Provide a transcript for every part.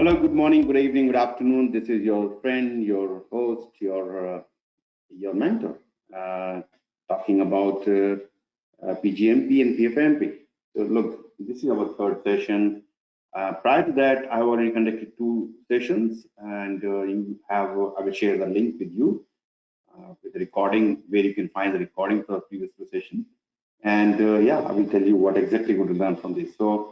Hello, good morning, good evening, good afternoon. This is your friend, your host, your mentor, talking about PgMP and PfMP. So look, this is our third session. Prior to that, I already conducted 2 sessions, and I will share the link with you with the recording, where you can find the recording for the previous 2 sessions. And yeah, I will tell you what exactly you're going to learn from this. So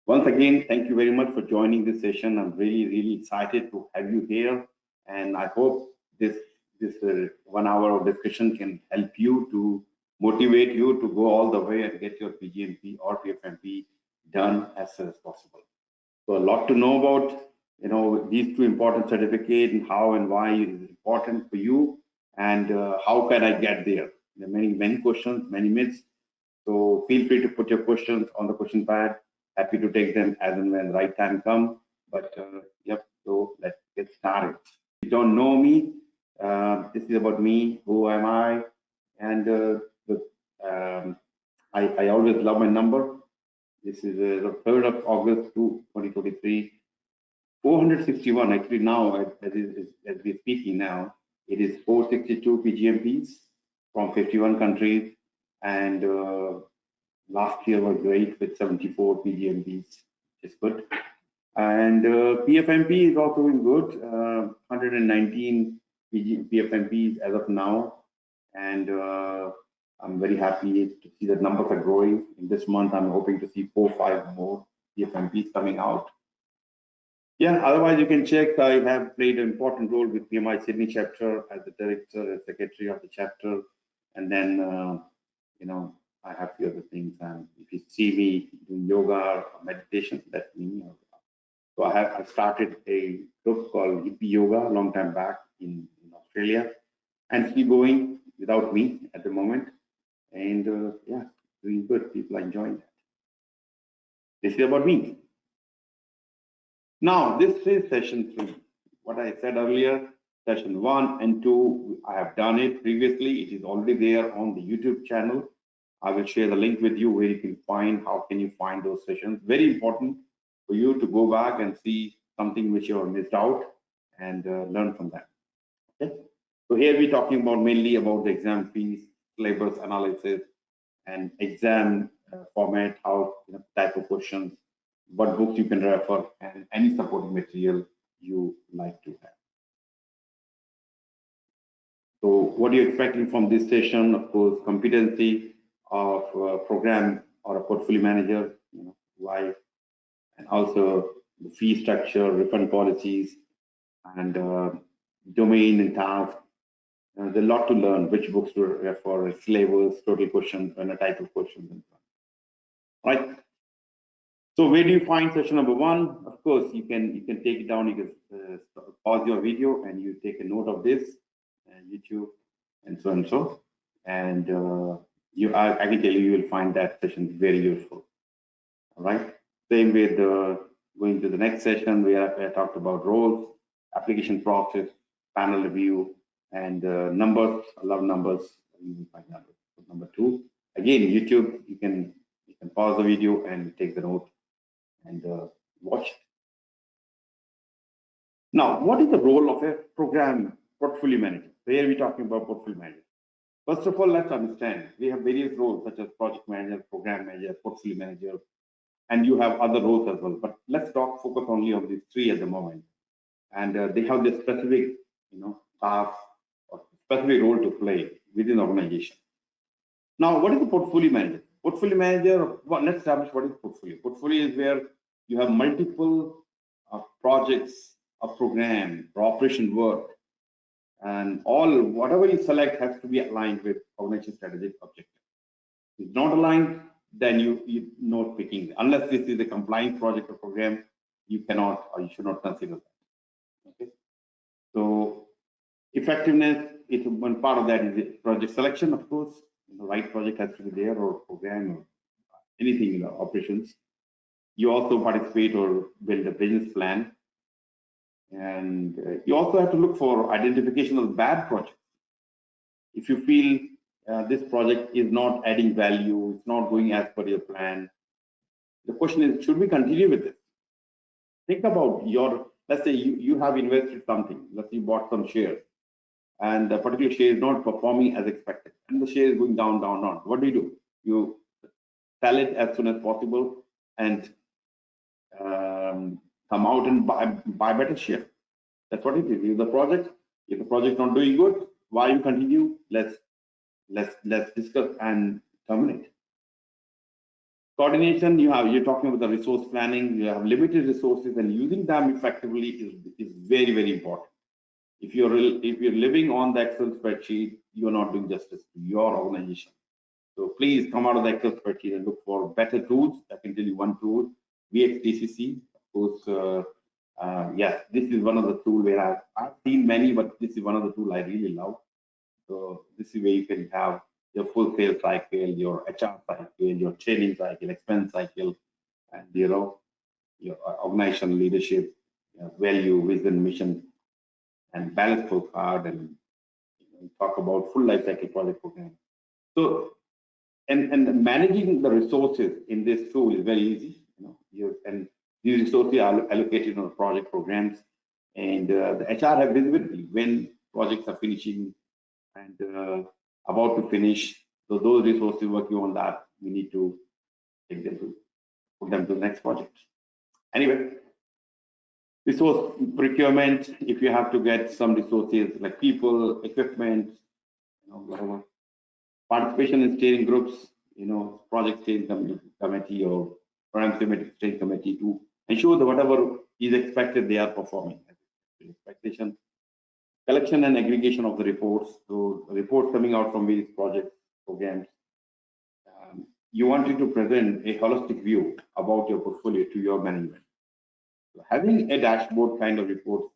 once again, thank you very much for joining this session. I'm really excited to have you here, and I hope this 1 hour of discussion can help you to motivate you to go all the way and get your PgMP or PfMP done as soon as possible. So a lot to know about, these 2 important certificates and how and why it is important for you, and how can I get there. There are many questions, many myths. So feel free to put your questions on the question pad. Happy to take them as and when the right time comes. But yep, so let's get started. If you don't know me, this is about me. Who am I? And I always love my number. This is the 3rd of August 2023. 461 actually now, as we're speaking now, it is 462 PgMPs from 51 countries, and last year was great with 74 PgMPs, which is good. And PfMP is also doing good, 119 PfMPs as of now, and I'm very happy to see that numbers are growing. In this month, I'm hoping to see 4 or 5 more PfMPs coming out. Yeah, otherwise you can check. I have played an important role with PMI Sydney chapter as the director and secretary of the chapter, and then I have few other things. And if you see me doing yoga or meditation, that's me. So I started a group called Hippie Yoga a long time back in Australia, and still going without me at the moment. And yeah, doing good. People are enjoying that. This is about me. Now, this is session 3. What I said earlier, session 1 and 2, I have done it previously. It is already there on the YouTube channel. I will share the link with you where you can find, how can you find those sessions. Very important for you to go back and see something which you have missed out and learn from that. Okay. So here we're talking about mainly about the exam fees, syllabus analysis, and exam format, how type of questions, what books you can refer, and any supporting material you like to have. So what are you expecting from this session? Of course, competency of a program or a portfolio manager, why, and also the fee structure, refund policies, and domain and task. There's a lot to learn, which books to refer, syllabus, total questions, and a type of questions, and so on. Right. So where do you find session number 1? Of course, you can take it down. You can pause your video and you take a note of this, YouTube, and so and so. And I can tell you will find that session very useful. All right. Same with going to the next session where I talked about roles, application process, panel review, and numbers. I love numbers. You can find numbers. Number 2, again, YouTube. You can pause the video and take the note and watch it. Now, what is the role of a program portfolio manager? So here we're talking about portfolio manager. First of all, let's understand we have various roles such as project manager, program manager, portfolio manager, and you have other roles as well. But let's focus only on these 3 at the moment. And they have this specific, task or specific role to play within the organization. Now, what is the portfolio manager? Portfolio manager, well, let's establish what is portfolio. Portfolio is where you have multiple projects, a program, or operation work, and whatever you select has to be aligned with organization strategic objective. If it's not aligned, then you're not picking. Unless this is a compliant project or program, you cannot or you should not consider that. Okay. So effectiveness is one part of that is project selection, of course. The right project has to be there, or program, or anything, operations. You also participate or build a business plan, and you also have to look for identification of bad projects. If you feel this project is not adding value, it's not going as per your plan, the question is, should we continue with this? think about your, let's say you have invested something, let's say you bought some shares, and the particular share is not performing as expected, and the share is going down, down, down. What do? You sell it as soon as possible and come out and buy better share. That's what it is. If the project not doing good, why you continue? Let's discuss and terminate. Coordination, you're talking about the resource planning. You have limited resources, and using them effectively is very, very important. If you're living on the Excel spreadsheet, you're not doing justice to your organization. So please come out of the Excel spreadsheet and look for better tools. I can tell you one tool, VXDCC. Of course, yes, this is one of the tools where I've seen many, but this is one of the tools I really love. So this is where you can have your full sales cycle, your HR cycle, your training cycle, expense cycle, and your organization leadership, value, vision, mission, and balance scorecard, and talk about full life cycle project program. So, and managing the resources in this tool is very easy. And these resources are allocated on project programs, and the HR have visibility when projects are finishing and about to finish. So those resources working on that, we need to take them to put them to the next project. Anyway, resource procurement, if you have to get some resources like people, equipment, whatever. Participation in steering groups, project steering committee or program steering committee to ensure that whatever is expected, they are performing. Expectation. Collection and aggregation of the reports. So reports coming out from various projects, programs. You wanted to present a holistic view about your portfolio to your management. So having a dashboard kind of report,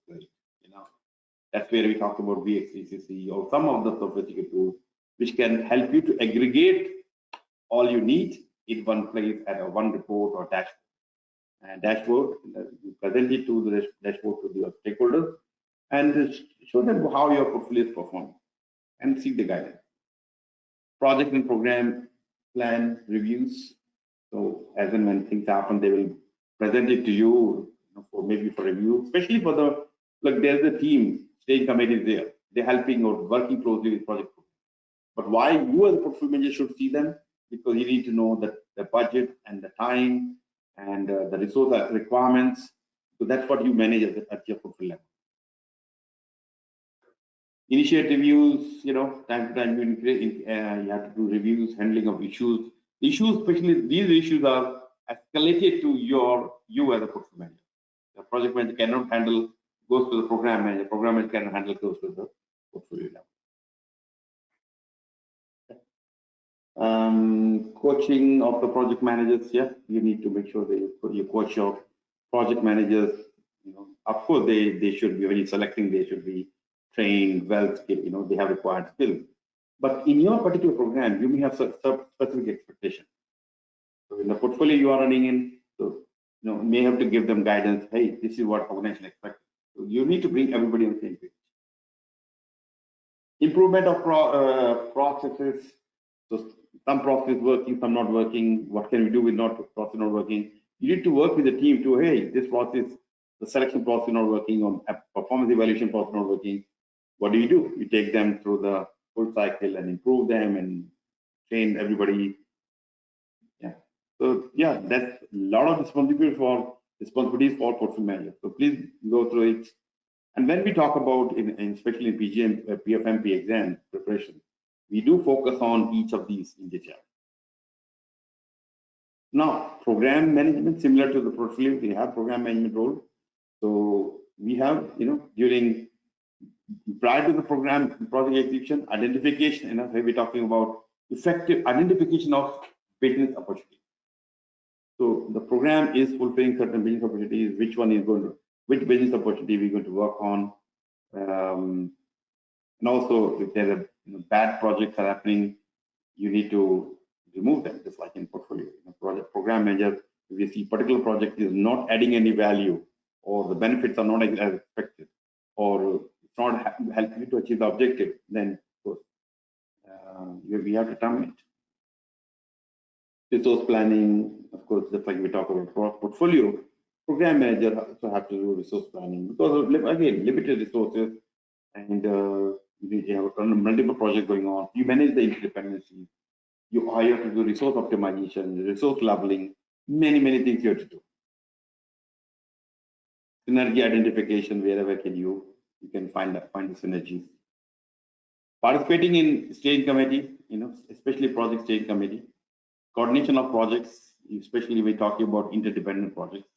that's where we talk about VXDCC or some of the sophisticated tools which can help you to aggregate all you need in one place at a one report or dashboard. And dashboard, you present it to the dashboard to your stakeholders and show them how your portfolio is performing and seek the guidance. Project and program plan reviews. So as and when things happen, they will present it to you, for maybe for review, especially for the, like there's a team, steering committee there, they're helping or working closely with project. But why you as a portfolio manager should see them? Because you need to know that the budget and the time and the resource requirements. So that's what you manage at your portfolio level. Initiate reviews, time to time you have to do reviews, handling of issues. Issues, especially these issues, are escalated to you as a portfolio manager. The project manager cannot handle, goes to the program manager. Program manager cannot handle, goes to the portfolio level. Coaching of the project managers, yeah, you need to make sure that you coach your project managers. Of course, they should be, when you're selecting, they should be trained, well skilled, they have required skills. But in your particular program, you may have specific expectation. So in the portfolio you are running in, so you may have to give them guidance. Hey, this is what organization expects. So you need to bring everybody on the same page. Improvement of processes. So some process is working, some not working. What can we do with process not working? You need to work with the team to, hey, this process, the selection process not working, or performance evaluation process not working. What do? You take them through the full cycle and improve them and train everybody. Yeah. So yeah, that's a lot of responsibilities for portfolio manager. So please go through it. And when we talk about, especially in PgMP PfMP exam preparation, we do focus on each of these in detail. Now, program management, similar to the portfolio, we have program management role. So we have, prior to the program project execution, identification, where we're talking about effective identification of business opportunities. So the program is fulfilling certain business opportunities. Which business opportunity we're going to work on, and also if there are bad projects are happening, you need to remove them, just like in portfolio. Program manager, if you see particular project is not adding any value, or the benefits are not as expected, or it's not helping you to achieve the objective, then of course we have to terminate. Resource planning, of course, just like we talk about portfolio. Program manager also have to do resource planning because again, limited resources and you have multiple projects going on. You manage the interdependencies. You have to do resource optimization, resource leveling, many things you have to do. Synergy identification, wherever you can find the synergies. Participating in steering committee, especially project steering committee, coordination of projects, especially when talking about interdependent projects,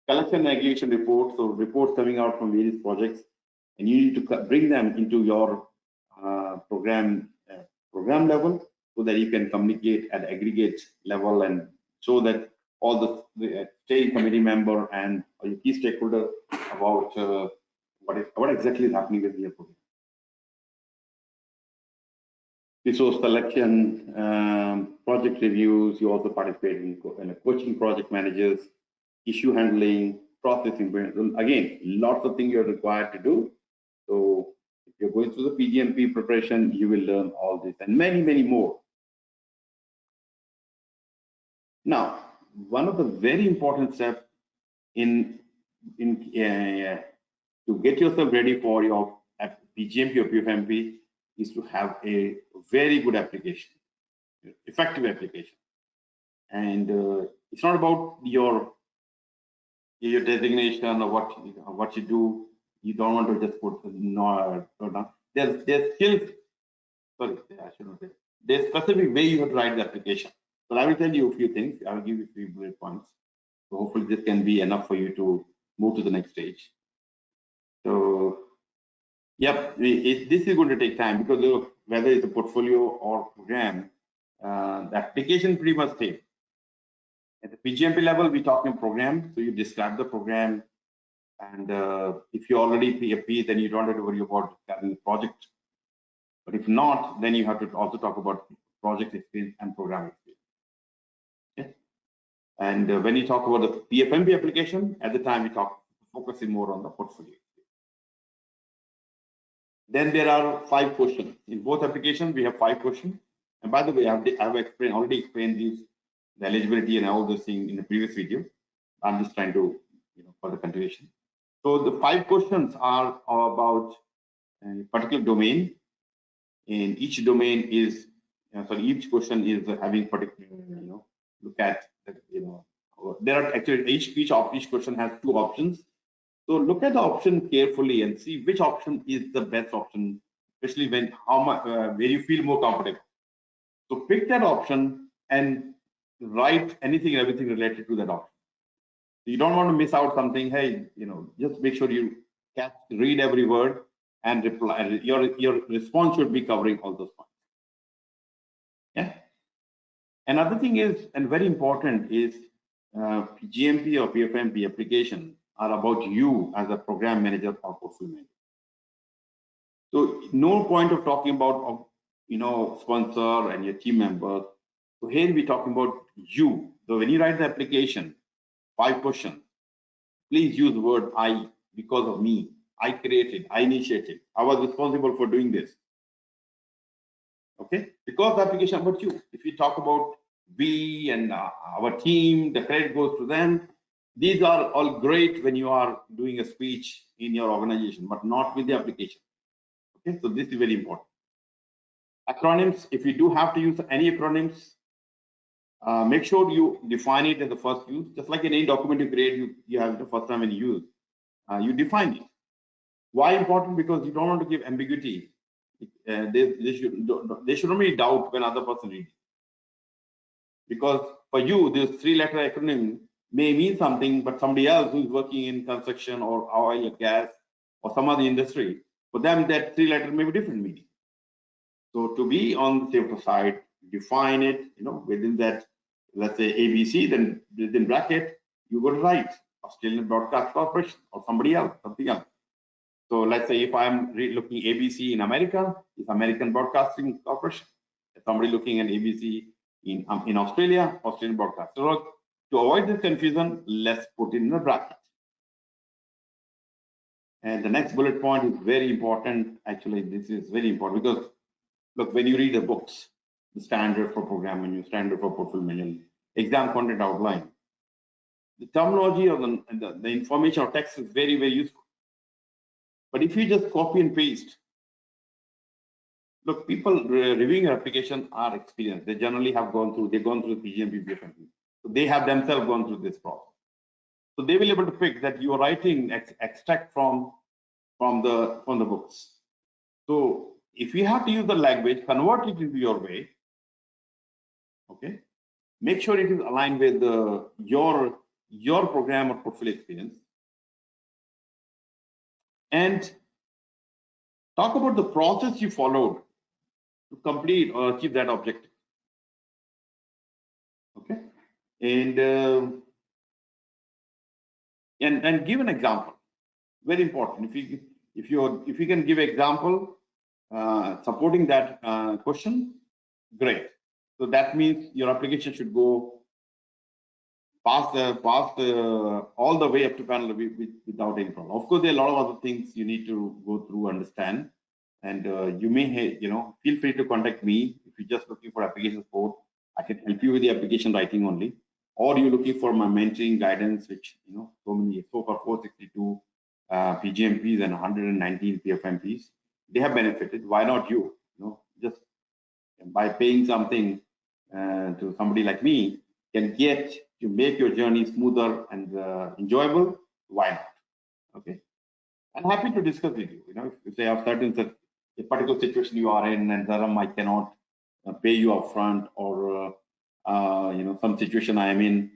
collection and aggregation reports, so reports coming out from various projects, and you need to bring them into your program level so that you can communicate at aggregate level and show that all the steering committee member and your key stakeholder about what exactly is happening with your program. Resource selection, project reviews. You also participate in coaching project managers, issue handling, processing. Again, lots of things you're required to do. So if you're going through the PgMP preparation, you will learn all this and many more. Now, one of the very important steps to get yourself ready for your PgMP or PfMP is to have a very good application, effective application. And it's not about your designation or what you do. You don't want to just put no. There's skills. Sorry, I should not say. There's specific way you have to write the application. So I will tell you a few things. I will give you a few bullet points. So hopefully this can be enough for you to move to the next stage. So, yep, this is going to take time because whether it's a portfolio or program, the application pretty much same. At the PgMP level, we're talking program. So you describe the program, and if you already PFP, then you don't have to worry about having the project. But if not, then you have to also talk about project experience and program experience. Okay? And when you talk about the PfMP application, at the time we focusing more on the portfolio. Then there are 5 questions. In both applications, we have 5 questions. And by the way, I've already explained these, the eligibility and all those things in the previous video. I'm just trying to, for the continuation. So the 5 questions are about a particular domain, and each domain is, each question is having particular, look at, there are actually each question has 2 options. So look at the option carefully and see which option is the best option, especially when where you feel more comfortable. So pick that option and write anything and everything related to that option. You don't want to miss out something. Hey, just make sure you read every word and reply. Your response should be covering all those points. Yeah. Another thing is, and very important, is PgMP or PfMP application are about you as a program manager or portfolio manager. So no point of talking about sponsor and your team members. So here we're talking about you. So when you write the application, 5 questions, please use the word I, because of me. I created, I initiated, I was responsible for doing this. Okay, because the application about you. If you talk about we and our team, the credit goes to them. These are all great when you are doing a speech in your organization, but not with the application. Okay, so this is very important. Acronyms, if you do have to use any acronyms, make sure you define it in the first use. Just like in any document you create, you have the first time when you use, you define it. Why important? Because you don't want to give ambiguity. There shouldn't be doubt when other person reads. Because for you, this 3-letter acronym may mean something, but somebody else who's working in construction or oil and gas or some other industry, for them that 3-letter may be different meaning. So to be on the safer side, define it, within that, let's say ABC, then within bracket, you go to write Australian Broadcast Corporation or somebody else, something else. So let's say if I'm looking ABC in America, it's American Broadcasting Corporation. If somebody looking at ABC in Australia, Australian Broadcast. So to avoid this confusion, let's put in the bracket. And the next bullet point is very important. Actually, this is very important because look, when you read the books, the standard for programming, standard for portfolio management, exam content outline, the terminology or the information or text is very, very useful. But if you just copy and paste, look, people reviewing your application are experienced. They generally have gone through, they've gone through PgMP PfMP. So they have themselves gone through this process. So they will be able to pick that you are writing extract from the books. So if you have to use the language, convert it into your way. Okay, make sure it is aligned with your program or portfolio experience, and talk about the process you followed to complete or achieve that objective. Okay, and give an example. Very important. If you can give example supporting that question, great. So that means your application should go past all the way up to panel without any problem. Of course, there are a lot of other things you need to go through, understand, and you may, feel free to contact me if you're just looking for application support. I can help you with the application writing only, or you're looking for my mentoring guidance, which so far 462 PgMPs and 119 PfMPs. They have benefited. Why not you? Just by paying something to somebody like me can get to make your journey smoother and enjoyable. Why not? Okay, I'm happy to discuss with you. If they have a particular situation you are in, and Dharam, I cannot pay you upfront, or some situation I am in,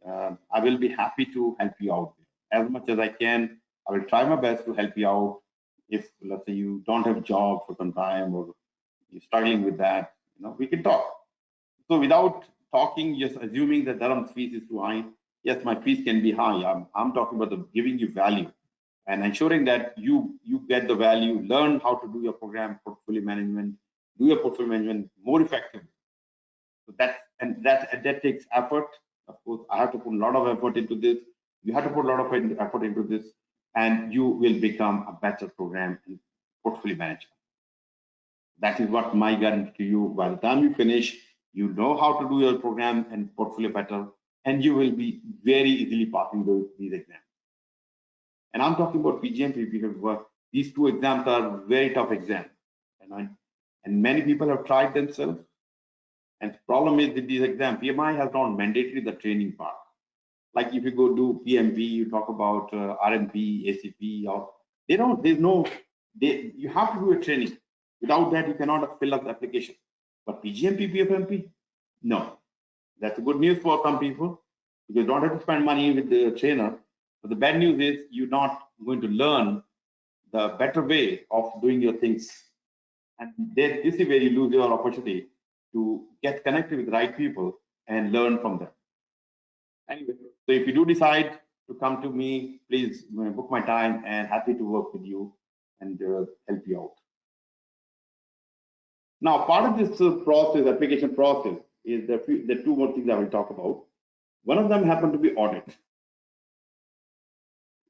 I will be happy to help you out as much as I can. I will try my best to help you out. If, let's say, you don't have a job for some time, or you're struggling with that, we can talk. So without talking, just assuming that Dharam's fees is too high, yes, my fees can be high. I'm talking about giving you value and ensuring that you get the value, learn how to do your program portfolio management, do your portfolio management more effectively. So that takes effort. Of course, I have to put a lot of effort into this. You have to put a lot of effort into this, and you will become a better program and portfolio manager. That is what my guarantee to you. By the time you finish, you know how to do your program and portfolio better, and you will be very easily passing these exams. And I'm talking about PgMP because these two exams are very tough exams, and many people have tried themselves. And the problem is with these exams, PMI has not mandated the training part. Like if you go do PMP, you talk about RMP, ACP, or you have to do a training. Without that, you cannot fill up the application. But PgMP, PfMP, no. That's good news for some people, because you don't have to spend money with the trainer. But the bad news is you're not going to learn the better way of doing your things. And this is where you lose your opportunity to get connected with the right people and learn from them. Anyway, so if you do decide to come to me, please book my time, and happy to work with you and help you out. Now, part of this process, application process, is the two more things I will talk about. One of them happened to be audit.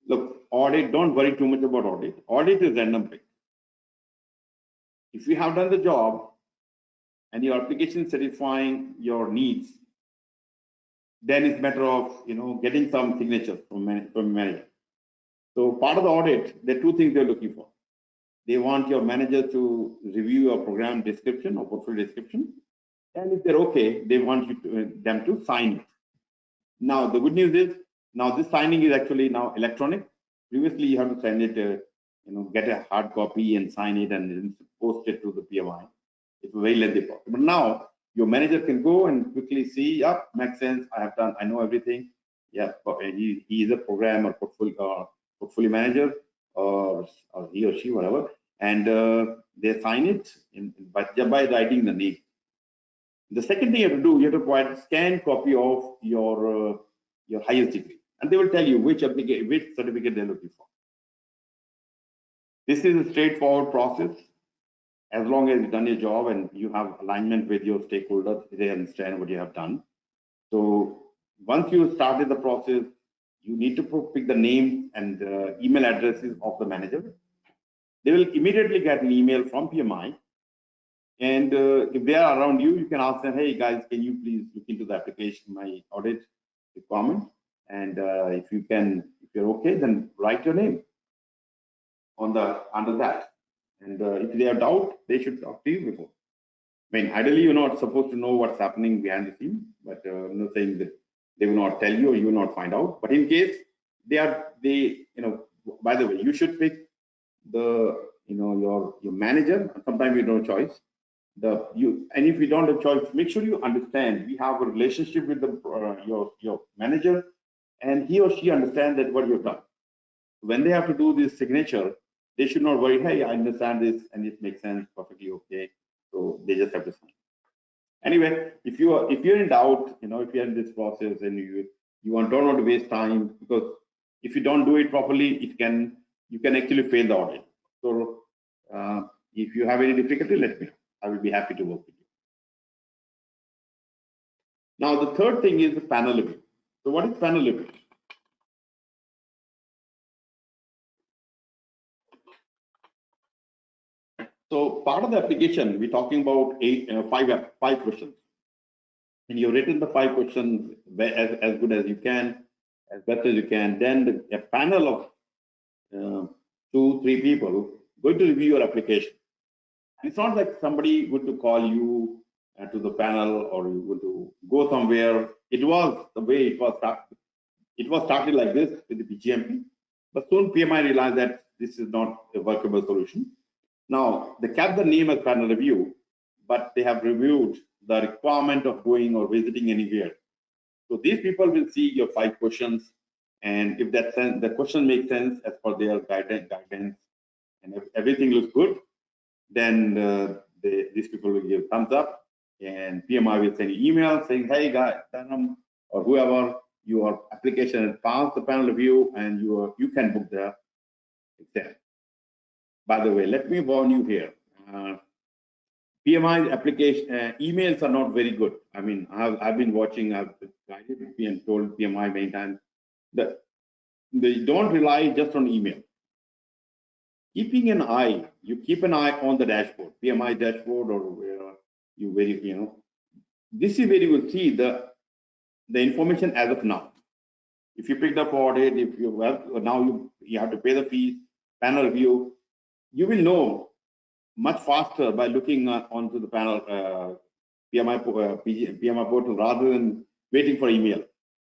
Look, audit, don't worry too much about audit. Audit is random pick. If you have done the job and your application is satisfying your needs, then it's matter of getting some signatures from manager. So part of the audit, there are two things they're looking for. They want your manager to review your program description or portfolio description, and if they're okay, they want them to sign it. Now the good news is now this signing is actually now electronic. Previously you have to send it, get a hard copy and sign it and then post it to the PMI. It's a very lengthy process. But now your manager can go and quickly see, yep, makes sense. I know everything. Yeah, he is a program or portfolio manager, or he or she, whatever, and they sign it by writing the name. The second thing you have to do, you have to provide a scanned copy of your highest degree, and they will tell you which certificate they're looking for. This is a straightforward process. As long as you've done your job and you have alignment with your stakeholders, they understand what you have done. So once you started the process, you need to pick the name and email addresses of the manager. They will immediately get an email from PMI. And if they are around you, you can ask them, hey guys, can you please look into the application, my audit requirement? And if you're okay, then write your name on under that. And if they have doubt, they should talk to you before. I mean, ideally, you're not supposed to know what's happening behind the scenes, but I'm not saying that they will not tell you or you will not find out. But in case by the way, you should pick your manager. Sometimes you don't have choice. And if you don't have choice, make sure you understand. We have a relationship with your manager, and he or she understands that what you've done. When they have to do this signature, they should not worry. Hey, I understand this, and it makes sense, perfectly okay. So they just have to sign. Anyway, if you're in doubt, if you're in this process and you don't want to waste time, because if you don't do it properly, you can actually fail the audit. So if you have any difficulty, let me know. I will be happy to work with you. Now, the third thing is the panel review. So what is panel review? So part of the application, we're talking about five questions. And you've written the 5 questions as good as you can, as best as you can. Then a panel of 2-3 people going to review your application. It's not like somebody going to call you to the panel or you going to go somewhere. It was the way it was started. It was started like this with the PgMP, but soon PMI realized that this is not a workable solution. Now they kept the name as panel review, but they have reviewed the requirement of going or visiting anywhere. So these people will see your 5 questions, and if the question makes sense as per their guidance, and if everything looks good, then these people will give thumbs up, and PMI will send you email saying, hey guys, Dharam or whoever, your application has passed the panel review, and you can book the exam. By the way, let me warn you here. PMI application emails are not very good. I mean, I've been watching. I've guided and told PMI many times that they don't rely just on email. Keeping an eye, you keep an eye on the dashboard, PMI dashboard, or where this is where you will see the information as of now. If you picked up audit, if you have now you have to pay the fees, panel review, you will know much faster by looking onto the panel PMI portal rather than waiting for email.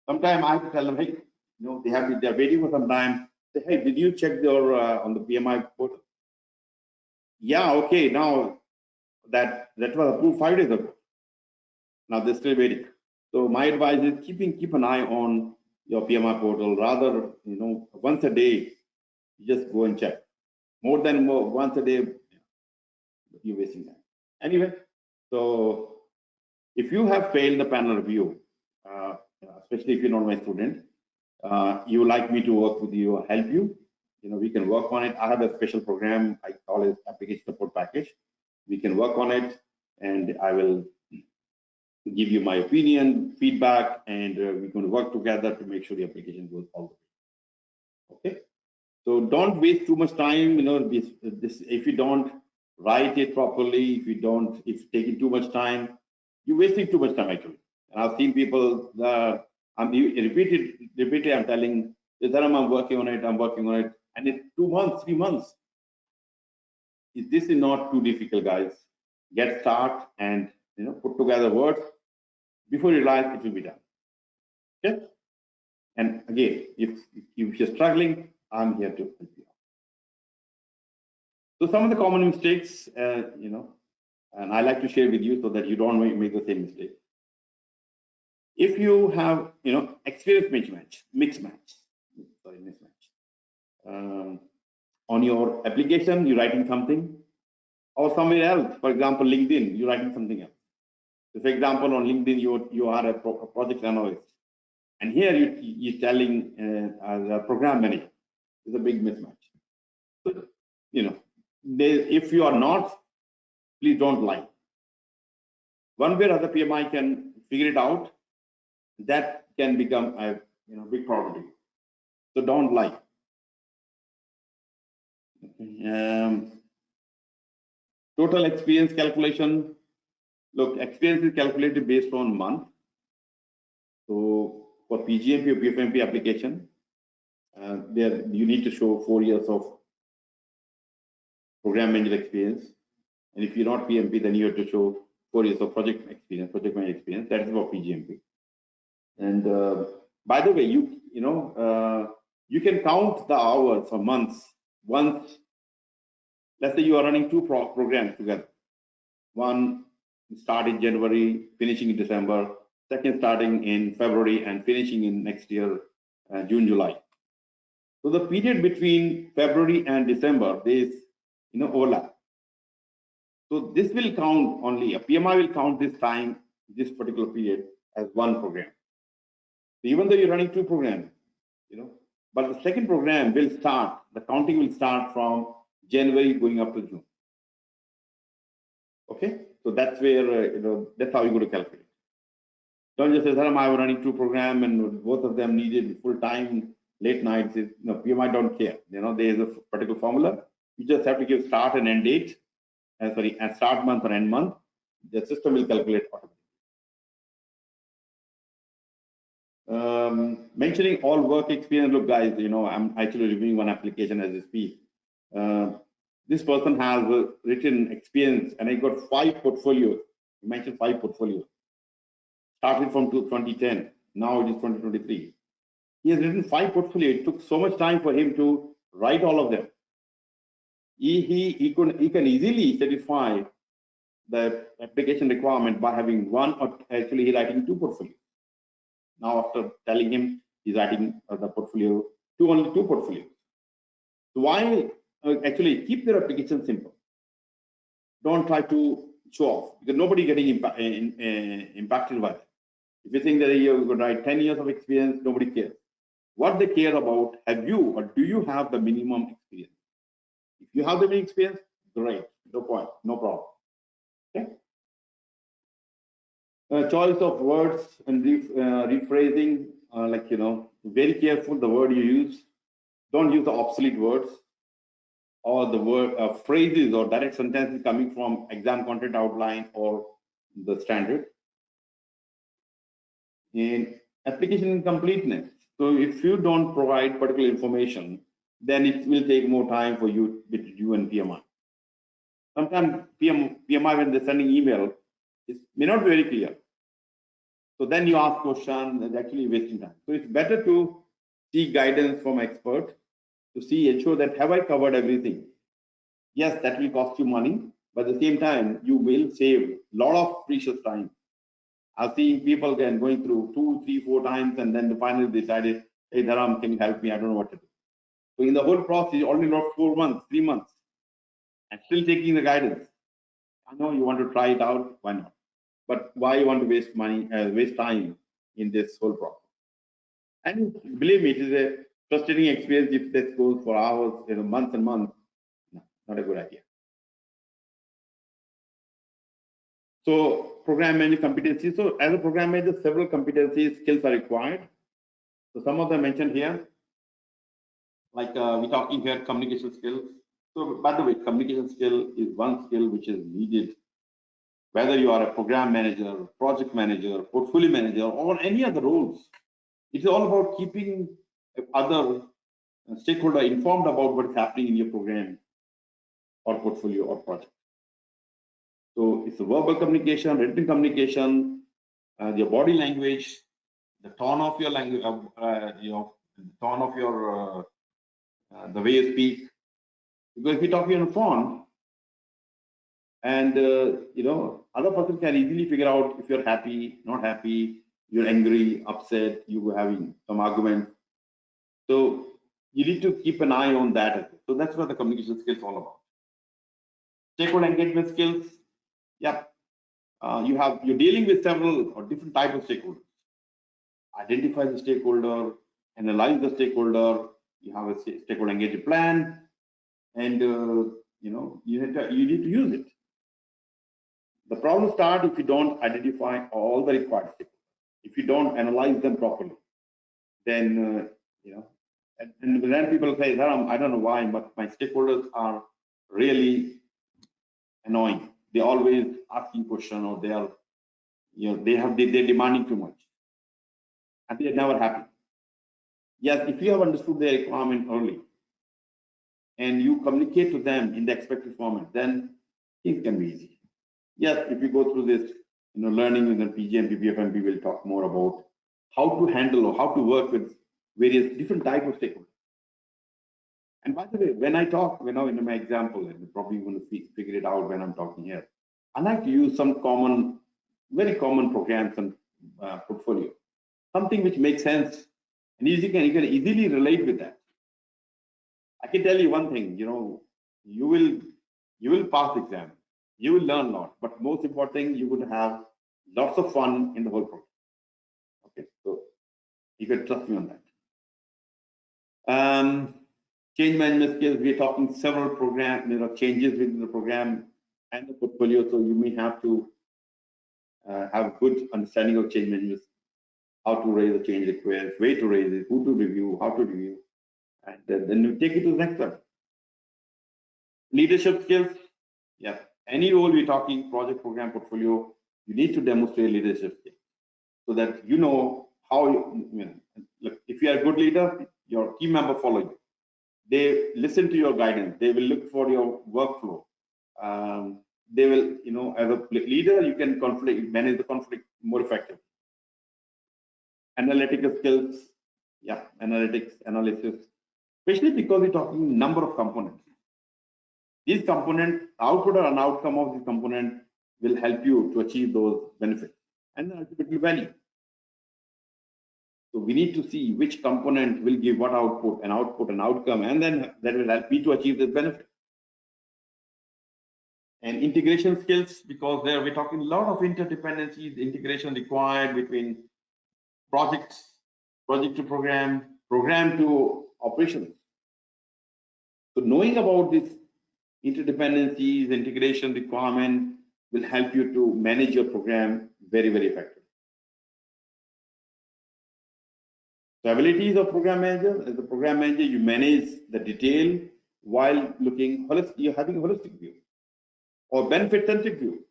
Sometimes I have to tell them, hey, they're waiting for some time. Say, hey, did you check your on the PMI portal? Yeah, okay. Now that was approved 5 days ago. Now they're still waiting. So my advice is keep an eye on your PMI portal. Rather, once a day, you just go and check. More than once a day, you're wasting time. Anyway, so if you have failed the panel review, especially if you're not my student, you would like me to work with you or help you, we can work on it. I have a special program I call it application support package. We can work on it, and I will give you my opinion, feedback, and we're going to work together to make sure the application goes all the way. Okay, so don't waste too much time. If you don't write it properly, if it's taking too much time, you're wasting too much time actually. And I've seen people. I'm repeatedly. I'm telling Dharam, I'm working on it, and in 2 months, 3 months. This is not too difficult, guys. Get started and put together words. Before you realize, it will be done. Okay. And again, if you're struggling, I'm here to help you. So some of the common mistakes, and I like to share with you so that you don't make the same mistake. If you have, experience mismatch. On your application, you're writing something, or somewhere else. For example, LinkedIn, you're writing something else. So for example, on LinkedIn, you are a project analyst, and here you're telling as a program manager. It's a big mismatch. So, if you are not, please don't lie. One way or other, PMI can figure it out. That can become a big problem to you. So don't lie. Total experience calculation. Look, experience is calculated based on month. So for PgMP or PfMP application, there you need to show 4 years of program manager experience. And if you're not PMP, then you have to show 4 years of project experience, project manager experience. That is for PgMP. And by the way, you can count the hours or months once. Let's say you are running two programs together. One start in January, finishing in December. Second starting in February and finishing in next year, June, July. So the period between February and December, there is overlap. So this will count only, a PMI will count this time, this particular period as one program. So even though you're running two programs, but the second program will start, the counting will start from January going up to June. Okay, so that's where, that's how you're going to calculate. Don't just say, Dharam, I was running two programs and both of them needed full time, late nights. PMI don't care. There is a particular formula. You just have to give start and end date, and start month or end month. The system will calculate automatically. Mentioning all work experience. Look, guys, I'm actually reviewing one application as I speak. This person has written experience, and I got 5 portfolios. You mentioned 5 portfolios. Started from 2010. Now it is 2023. He has written 5 portfolios. It took so much time for him to write all of them. He can easily satisfy the application requirement by having one, or actually he's writing 2 portfolios. Now after telling him he's writing the portfolio only 2 portfolios. So why actually keep your application simple? Don't try to show off, because nobody getting impacted by that. If you think that you're going to write 10 years of experience, nobody cares. What they care about, have you or do you have the minimum experience? If you have the minimum experience, great, no point, no problem. Okay. Choice of words and rephrasing, very careful the word you use. Don't use the obsolete words or the word phrases or direct sentences coming from exam content outline or the standard. In application incompleteness, so if you don't provide particular information, then it will take more time for you and PMI. Sometimes PMI, when they're sending email, it may not be very clear. So then you ask questions, it's actually wasting time. So it's better to seek guidance from expert to ensure that have I covered everything. Yes, that will cost you money, but at the same time, you will save a lot of precious time. I've seen people going through 2, 3, 4 times, and then finally decided, hey, Dharam, can you help me? I don't know what to do. So in the whole process, you already lost 4 months, 3 months, and still taking the guidance. I know you want to try it out, why not? But why you want to waste money, waste time in this whole process? And believe me, it is a frustrating experience if this goes for hours, months and months. No, not a good idea. So program manager competencies. So as a program manager, several competencies, skills are required. So some of them mentioned here, like we're talking here, communication skills. So by the way, communication skill is one skill which is needed, whether you are a program manager, project manager, portfolio manager, or any other roles. It's all about keeping other stakeholder informed about what's happening in your program or portfolio or project. So it's a verbal communication, written communication, your body language, the tone of your language, the tone of your the way you speak. Because if you're talking on the phone, and other person can easily figure out if you're happy, not happy, you're angry, upset, you were having some argument. So you need to keep an eye on that. So that's what the communication skills all about. Stakeholder engagement skills. Yep. You're dealing with several or different types of stakeholders. Identify the stakeholder, analyze the stakeholder. You have a stakeholder engagement plan, and you need to use it. The problem starts if you don't identify all the required stakeholders. If you don't analyze them properly, then and then people say, Dharam, I don't know why, but my stakeholders are really annoying. They're always asking questions, or they're demanding too much. and they are never happy. Yes, if you have understood their requirement early and you communicate to them in the expected format, then things can be easy. Yes, if you go through this, learning in the PgMP, PfMP, we'll talk more about how to handle or how to work with various different types of stakeholders. And by the way, when I talk, in my example, and you're probably going to figure it out when I'm talking here, I like to use some very common programs and portfolio, something which makes sense, and you can easily relate with that. I can tell you one thing, you will pass exam, you will learn a lot, but most important thing, you would have lots of fun in the whole program. Okay, so you can trust me on that. Change management skills, we're talking several program, changes within the program and the portfolio, so you may have to have good understanding of change management, how to raise the change request, way to raise it, who to review, how to review, and then you take it to the next level. Leadership skills, yeah, any role we're talking, project, program, portfolio, you need to demonstrate leadership skills so that you know how look, if you are a good leader, your team member follow you. They listen to your guidance. They will look for your workflow. They will, as a leader, you can manage the conflict more effectively. Analytical skills, yeah, analytics, analysis, especially because we're talking number of components. These components, output or an outcome of this component will help you to achieve those benefits and ultimately value. So we need to see which component will give what output, an outcome, and then that will help me to achieve this benefit. And integration skills, because there we're talking a lot of interdependencies, integration required between project to program, program to operations. So knowing about this interdependencies, integration requirement will help you to manage your program very, very effectively. The abilities of program manager, as a program manager, you manage the detail while looking holistic, you're having a holistic view or benefit-centric view.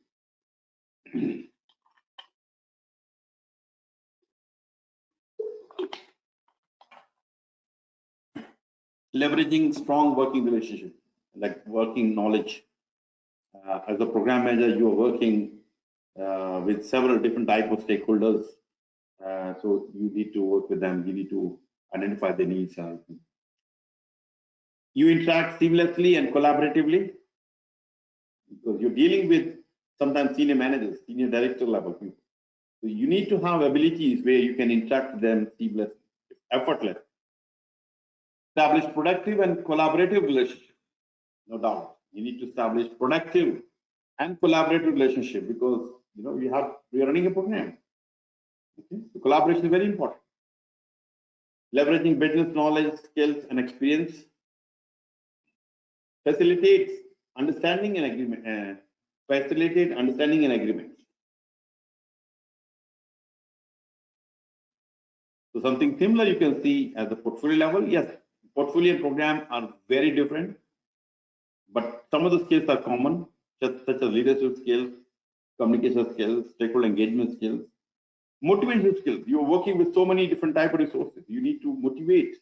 Leveraging strong working relationship, like working knowledge. As a program manager, you are working with several different types of stakeholders. So you need to work with them. You need to identify their needs. You interact seamlessly and collaboratively because you're dealing with sometimes senior managers, senior director level people. So you need to have abilities where you can interact with them seamlessly, effortless. Establish productive and collaborative relationship. No doubt, you need to establish productive and collaborative relationship because we are running a program. Okay? So collaboration is very important. Leveraging business knowledge, skills, and experience facilitates understanding and agreement. Facilitate understanding and agreement. So something similar you can see at the portfolio level. Yes, portfolio and program are very different, but some of the skills are common, such as leadership skills, communication skills, stakeholder engagement skills, motivation skills. You're working with so many different types of resources. You need to motivate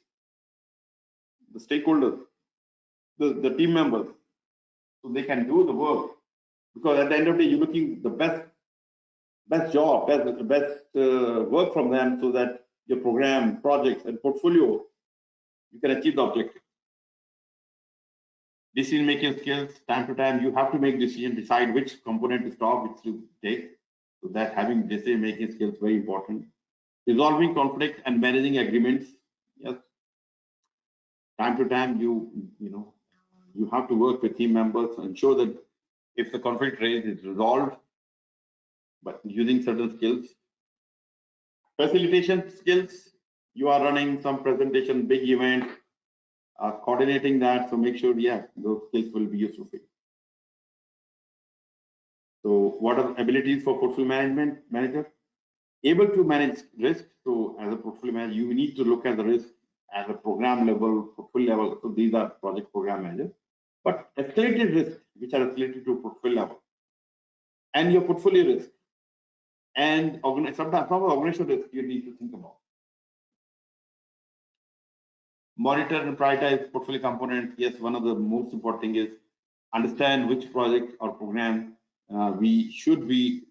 the stakeholders, the team members, so they can do the work. Because at the end of the day, you're looking the best job, best work from them, so that your program, projects, and portfolio, you can achieve the objective. Decision-making skills, time to time, you have to make decisions, decide which component to stop, which to take. So that having decision-making skills very important. Resolving conflict and managing agreements. Yes. Time to time, you have to work with team members to ensure that if the conflict raised is resolved, but using certain skills. Facilitation skills, you are running some presentation, big event, coordinating that, so make sure, yeah, those skills will be useful for you. So what are the abilities for portfolio manager? Able to manage risk. So as a portfolio manager, you need to look at the risk at a program level, portfolio level. So these are project program managers. But escalated risk, which are escalated to portfolio level, and your portfolio risk, and sometimes some organizational risk you need to think about. Monitor and prioritize portfolio components. Yes, one of the most important thing is understand which project or program we should be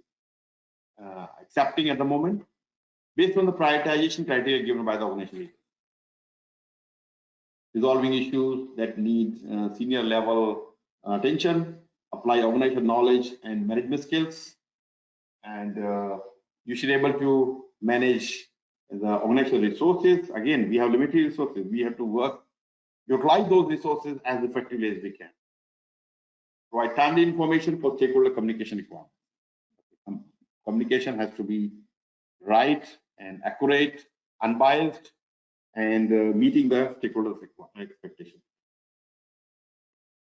accepting at the moment based on the prioritization criteria given by the organization. Resolving issues that need senior level attention, apply organizational knowledge and management skills, and you should be able to manage the organizational resources. Again, we have limited resources. We have to utilize those resources as effectively as we can. Provide timely information for stakeholder communication requirements. Communication has to be right and accurate, unbiased, and meeting the stakeholders' expectations.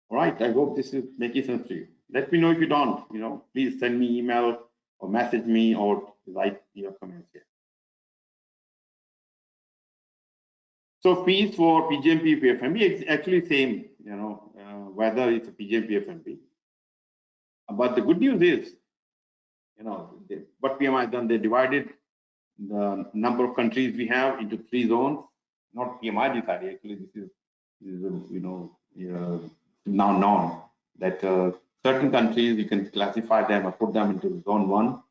All right, I hope this is making sense to you. Let me know if you don't. Please send me email or message me or write your comments here. So fees for PgMP PfMP is actually same, whether it's a PgMP PfMP. But the good news is, what PMI has done, they divided the number of countries we have into 3 zones. Not PMI decided, actually, this is now known that certain countries you can classify them or put them into zone 1,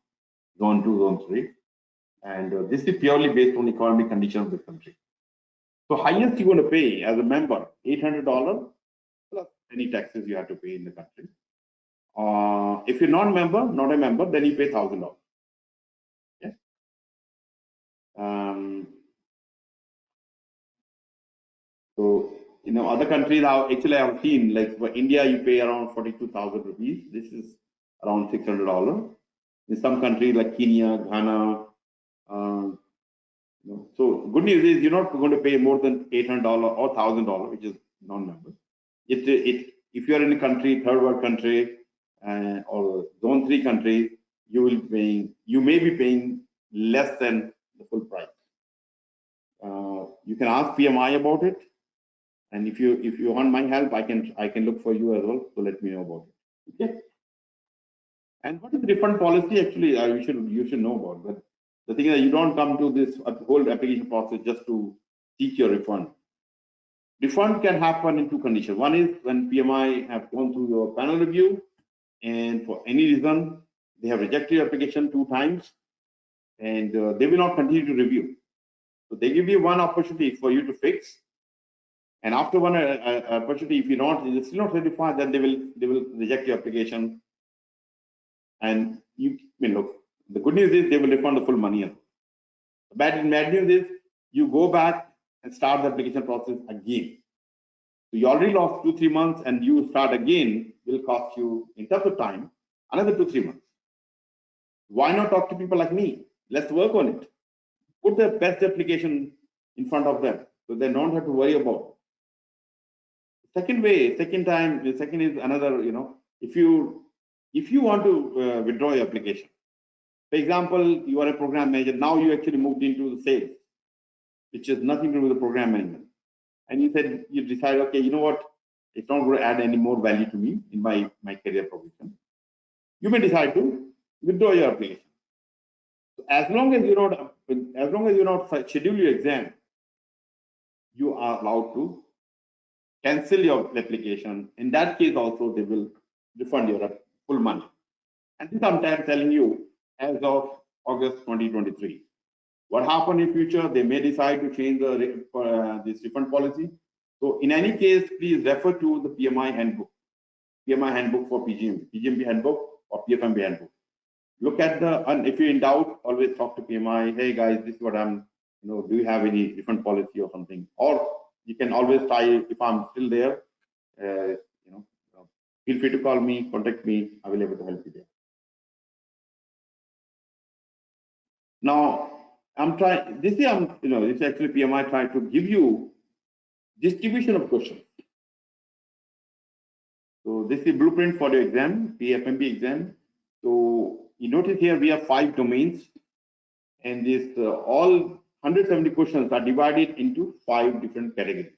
zone 2, zone 3, and this is purely based on economic conditions of the country. So highest you're going to pay as a member, $800 plus any taxes you have to pay in the country. If you're not a member, then you pay $1,000. Yes. So other countries actually I've seen, like for India, you pay around 42,000 rupees. This is around $600. In some countries like Kenya, Ghana. So good news is you're not going to pay more than $800 or $1,000, which is non-member. If you're in a country, third world country, or zone 3 country, you may be paying less than the full price. You can ask PMI about it, and if you want my help, I can look for you as well. So let me know about it. Okay. And what is the refund policy? Actually, you should know about. But the thing is that you don't come to this whole application process just to seek your refund. Refund can happen in 2 conditions. One is when PMI have gone through your panel review, and for any reason they have rejected your application 2 times, and they will not continue to review. So they give you one opportunity for you to fix, and after one opportunity, if you're still not certified, then they will reject your application. And look, the good news is they will refund the full money. The bad news is you go back and start the application process again. So you already lost 2-3 months, and you start again will cost you, in terms of time, another 2-3 months. Why not talk to people like me? Let's work on it. Put the best application in front of them so they don't have to worry about it. Second is another, if you want to withdraw your application. For example, you are a program manager, now you actually moved into the sales, which has nothing to do with the program management. And you decide, okay, you know what, it's not going to add any more value to me in my career progression. You may decide to withdraw your application. So as long as you're not schedule your exam, you are allowed to cancel your application. In that case, also they will refund your full money. And this I'm telling you as of August 2023. What happened in future? They may decide to change this refund policy. So in any case, please refer to the PMI handbook for PgMP handbook or PfMP handbook. Look at and if you're in doubt, always talk to PMI. Hey guys, this is what I'm, do you have any refund policy or something? Or you can always try, if I'm still there, feel free to call me, contact me. I will be able to help you there. Now, this is actually PMI trying to give you distribution of questions. So this is blueprint for the exam, PfMP exam. So you notice here we have 5 domains, and this all 170 questions are divided into 5 different categories.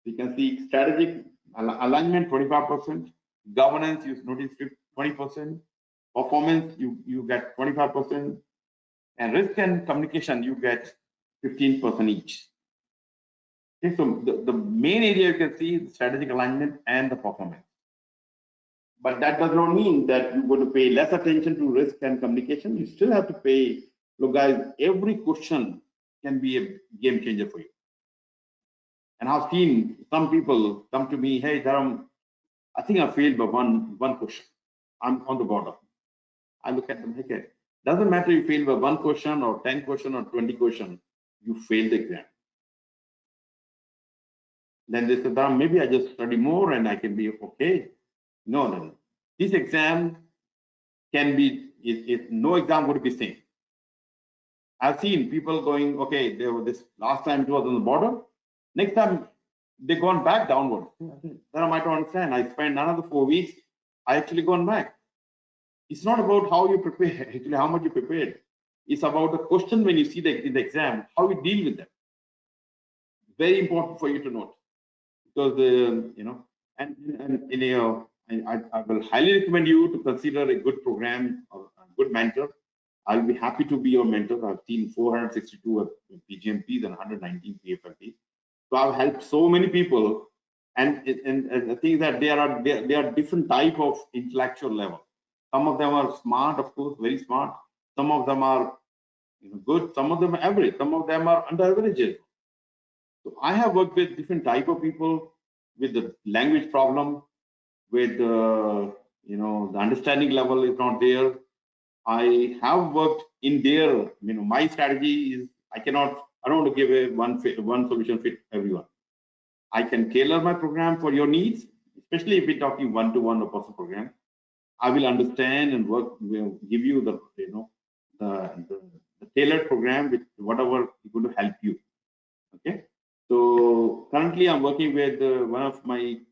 You can see strategic alignment 25%, governance you notice 20%, performance you get 25%, and risk and communication you get 15% each. Okay, so the main area you can see is strategic alignment and the performance. But that does not mean that you're going to pay less attention to risk and communication. You still have to pay. Look, guys, every question can be a game changer for you. And I've seen some people come to me, hey, Dharam, I think I failed by one question. I'm on the border. I look at them, okay, doesn't matter you failed by one question or 10 question or 20 question, you failed the exam. Then they said, Dharam, maybe I just study more and I can be okay. No. This exam can be, no exam would be same. I've seen people going, okay, they were this last time it was on the border. Next time they've gone back downward. Dharam, I don't understand. I spent another 4 weeks. I actually gone back. It's not about how you prepare, actually how much you prepared. It's about the question when you see in the exam, how you deal with them. Very important for you to note, because I will highly recommend you to consider a good program or a good mentor. I'll be happy to be your mentor. I've seen 462 PgMPs and 119 PfMPs. So I've helped so many people, and the thing is that they are different type of intellectual level. Some of them are smart, of course, very smart. Some of them are good. Some of them are average. Some of them are under average. So I have worked with different type of people with the language problem, with the understanding level is not there. I have worked in there. My strategy is I don't want to give a one solution fit everyone. I can tailor my program for your needs, especially if we're talking one-to-one or personal program. I will understand and give you the tailored program with whatever is going to help you. Okay. So currently I'm working with one of my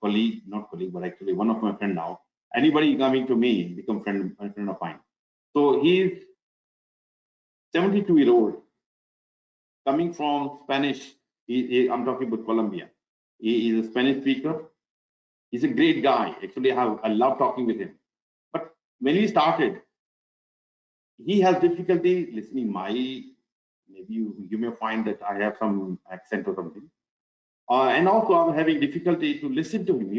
colleague, not colleague, but actually one of my friend now. Anybody coming to me become friend of mine. So he's 72-year-old coming from Spanish. I'm talking about Colombia. He is a Spanish speaker. He's a great guy. Actually, I love talking with him. But when we started, he has difficulty listening. Maybe you may find that I have some accent or something. And also, I'm having difficulty to listen to him.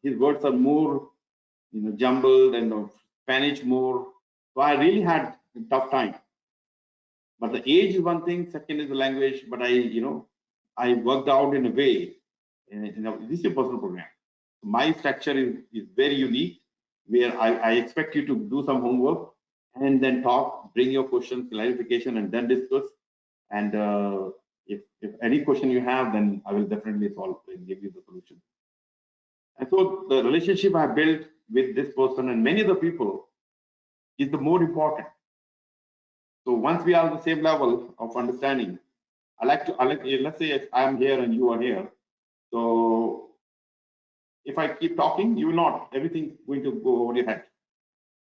His words are more, jumbled and Spanish more. So I really had a tough time. But the age is one thing. Second is the language. But I worked out in a way. This is a personal program. My structure is very unique, where I expect you to do some homework and then talk, bring your questions, clarification, and then discuss. And if any question you have, then I will definitely solve and give you the solution. And so the relationship I built with this person and many other people is the more important. So once we are on the same level of understanding, let's say if I'm here and you are here. So if I keep talking, you will not, everything's going to go over your head.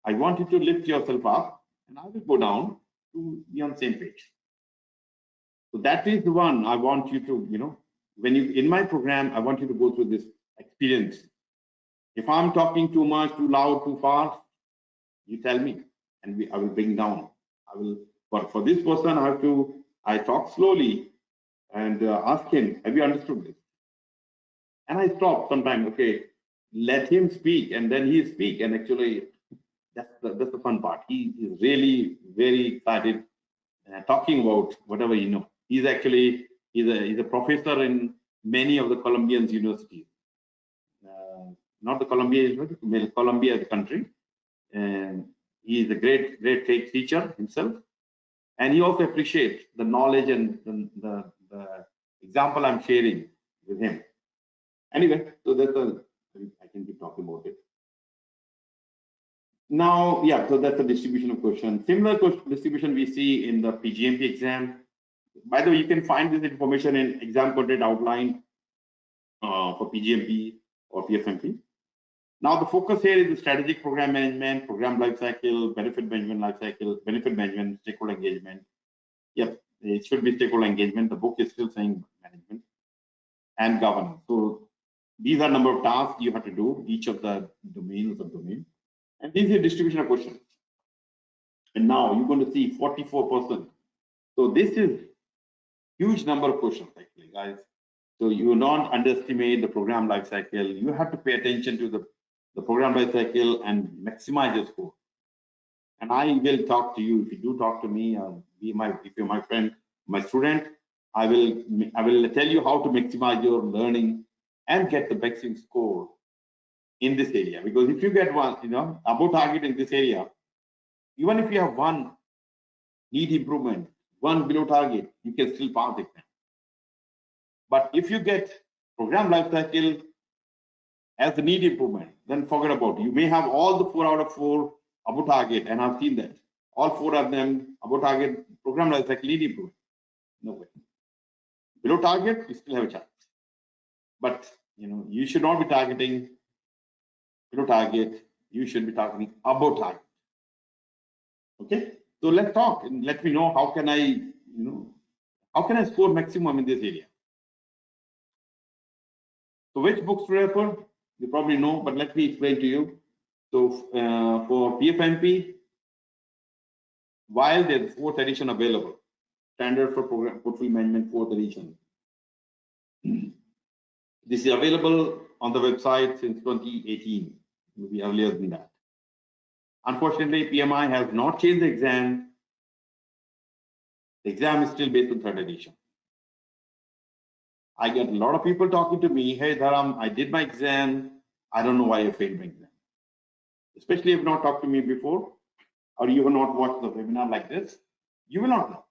I want you to lift yourself up and I will go down to be on the same page. So that is the one I want you to, when you, in my program, I want you to go through this experience. If I'm talking too much, too loud, too fast, you tell me and I will bring down. But for this person, I talk slowly and ask him, have you understood this? And I stop sometimes, okay, let him speak and then he speak. And actually, that's the fun part. He is really very excited talking about whatever you know. He's a professor in many of the Colombian universities. Not the Columbia University, Colombia the country. And he is a great teacher himself. And he also appreciates the knowledge and the example I'm sharing with him. Anyway, so I can keep talking about it. Now, yeah, so that's the distribution of questions. Similar distribution we see in the PgMP exam. By the way, you can find this information in exam content outline for PgMP or PfMP. Now, the focus here is the strategic program management, program lifecycle, benefit management lifecycle, benefit management, stakeholder engagement. Yep, it should be stakeholder engagement. The book is still saying management and governance. So these are number of tasks you have to do, each of the domains of domain. And this is a distribution of questions. And now you're going to see 44%. So this is huge number of questions actually, guys. So you don't underestimate the program life cycle. You have to pay attention to the program life cycle and maximize your score. And I will talk to you. If you do talk to me, if you're my friend, my student, I will tell you how to maximize your learning and get the best score in this area. Because if you get one, above target in this area, even if you have one need improvement, one below target, you can still pass the exam. But if you get program life cycle as the need improvement, then forget about it. You may have all the 4 out of 4 above target, and I've seen that. All 4 of them above target, program life cycle need improvement. No way. Below target, you still have a chance. But you should not be targeting below target. You should be targeting above target. Okay. So let's talk and let me know how can I score maximum in this area. So which books to refer? You probably know, but let me explain to you. So for PfMP, while there's 4th edition available, standard for program portfolio management 4th edition. This is available on the website since 2018, maybe earlier than that. Unfortunately, PMI has not changed the exam. The exam is still based on 3rd edition. I get a lot of people talking to me, hey Dharam, I did my exam. I don't know why I failed my exam. Especially if you've not talked to me before, or you have not watched the webinar like this, you will not know.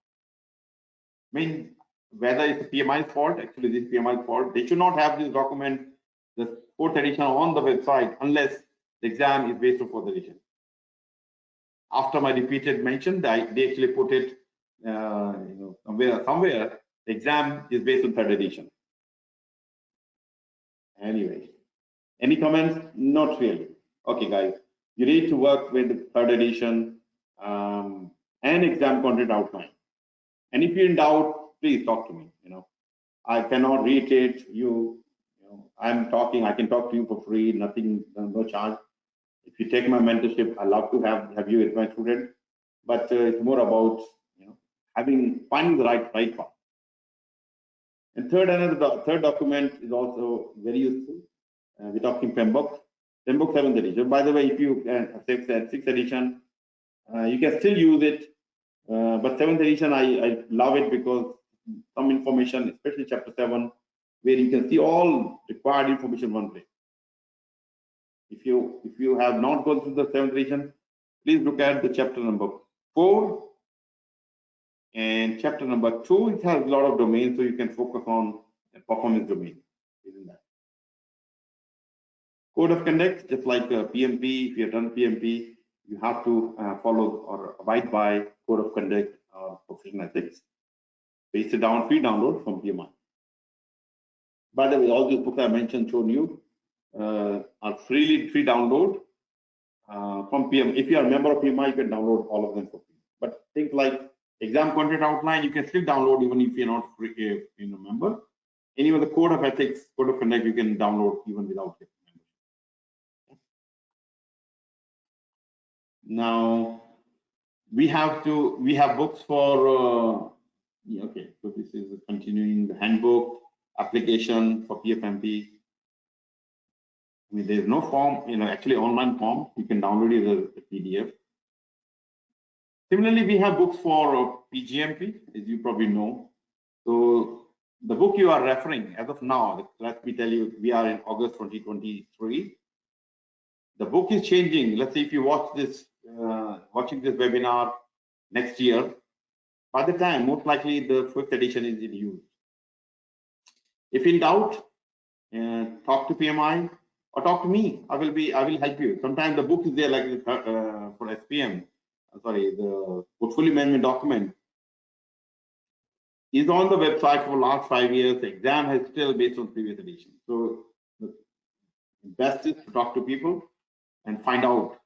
I mean, whether it's the PMI's fault, actually this is PMI's fault. They should not have this document, the 4th edition on the website, unless the exam is based on 4th edition. After my repeated mention, they actually put it somewhere, the exam is based on 3rd edition. Anyway, any comments? Not really. Okay, guys, you need to work with the 3rd edition and exam content outline. And if you're in doubt, please talk to me. I cannot reiterate you. I'm talking. I can talk to you for free, nothing, no charge. If you take my mentorship, I love to have you as my student. But it's more about finding the right path. And third document is also very useful. We're talking PMBOK 7th edition. By the way, if you 6th edition, you can still use it. But 7th edition, I love it because some information, especially chapter 7, where you can see all required information in one place. If you have not gone through the 7th edition, please look at the chapter number 4 and chapter number 2. It has a lot of domains, so you can focus on the performance domain. Isn't that? Code of conduct, just like PMP, if you have done PMP, you have to follow or abide by code of conduct professional ethics. Paste it down, free download from PMI. By the way, all these books I mentioned, shown you, are free download from PM. If you are a member of PMI, you can download all of them for free. But things like exam content outline, you can still download even if you're not free, a member. Anyway, the code of ethics, code of conduct, you can download even without it. Now we have books for okay, so this is continuing the handbook application for PfMP. I mean, there's no form, actually online form, you can download it as a PDF. Similarly, we have books for PgMP, as you probably know. So the book you are referring as of now, let me tell you, we are in August 2023. The book is changing. Let's say if you watch this, watching this webinar next year, by the time, most likely the 5th edition is in use. If in doubt, talk to PMI or talk to me. I will help you. Sometimes the book is there, like for SPM. Sorry, the portfolio management document is on the website for last 5 years. The exam is still based on previous edition. So the best is to talk to people and find out.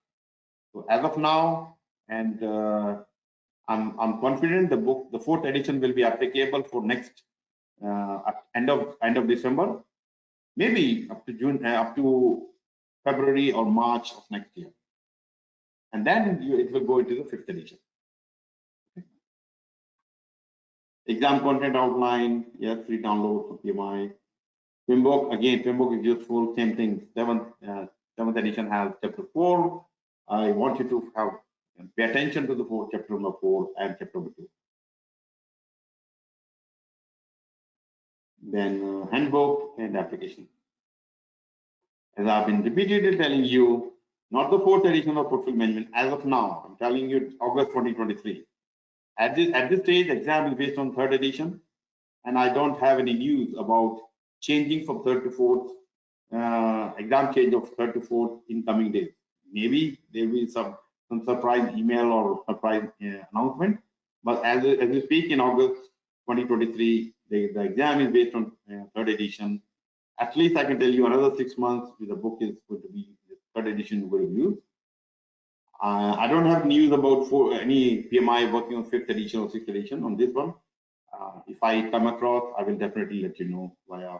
So as of now, and I'm confident the book, the 4th edition, will be applicable for next end of December, maybe up to June, up to February or March of next year, and then it will go into the 5th edition. Okay. Exam content outline, yes, free download for PMI. PMBOK, again, PMBOK is useful, same thing. Seventh edition has chapter 4. I want you to have pay attention to the chapter number 4 and chapter number 2. Then handbook and application. As I've been repeatedly telling you, not the 4th edition of portfolio management as of now. I'm telling you, it's August 2023. At this stage, exam is based on 3rd edition, and I don't have any news about changing from 3rd to 4th, exam change of 3rd to 4th in coming days. Maybe there will be some surprise email or surprise announcement, but as we speak in August 2023, the exam is based on 3rd edition. At least I can tell you another 6 months the book is going to be the 3rd edition will be used. I don't have news about any PMI working on 5th edition or 6th edition on this one. If I come across, I will definitely let you know via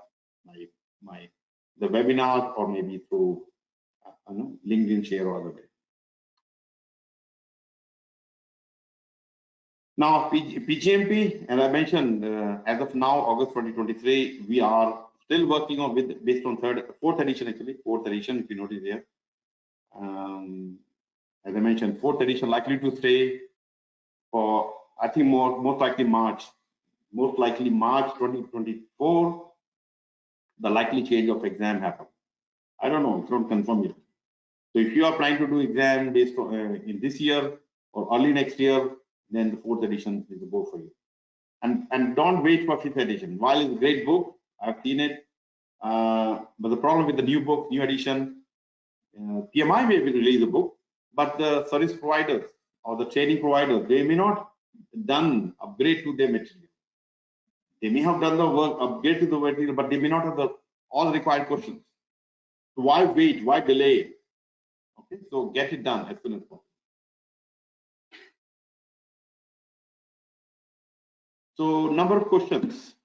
the webinar or maybe through LinkedIn share or other way. Now PgMP, and I mentioned as of now, August 2023, we are still working on based on 4th edition actually, 4th edition if you notice here. As I mentioned, 4th edition likely to stay for I think most likely March 2024. The likely change of exam happen. I don't know, it's not confirmed yet. So if you are planning to do exam based on in this year or early next year, then the 4th edition is the book for you. And don't wait for 5th edition. While it's a great book, I've seen it, but the problem with the new book, new edition, PMI may release a book, but the service providers or the training providers, they may not done upgrade to their material. They may have done the work, upgrade to the material, but they may not have all the required questions. So why wait? Why delay? Okay, so get it done as soon as possible. So number of questions.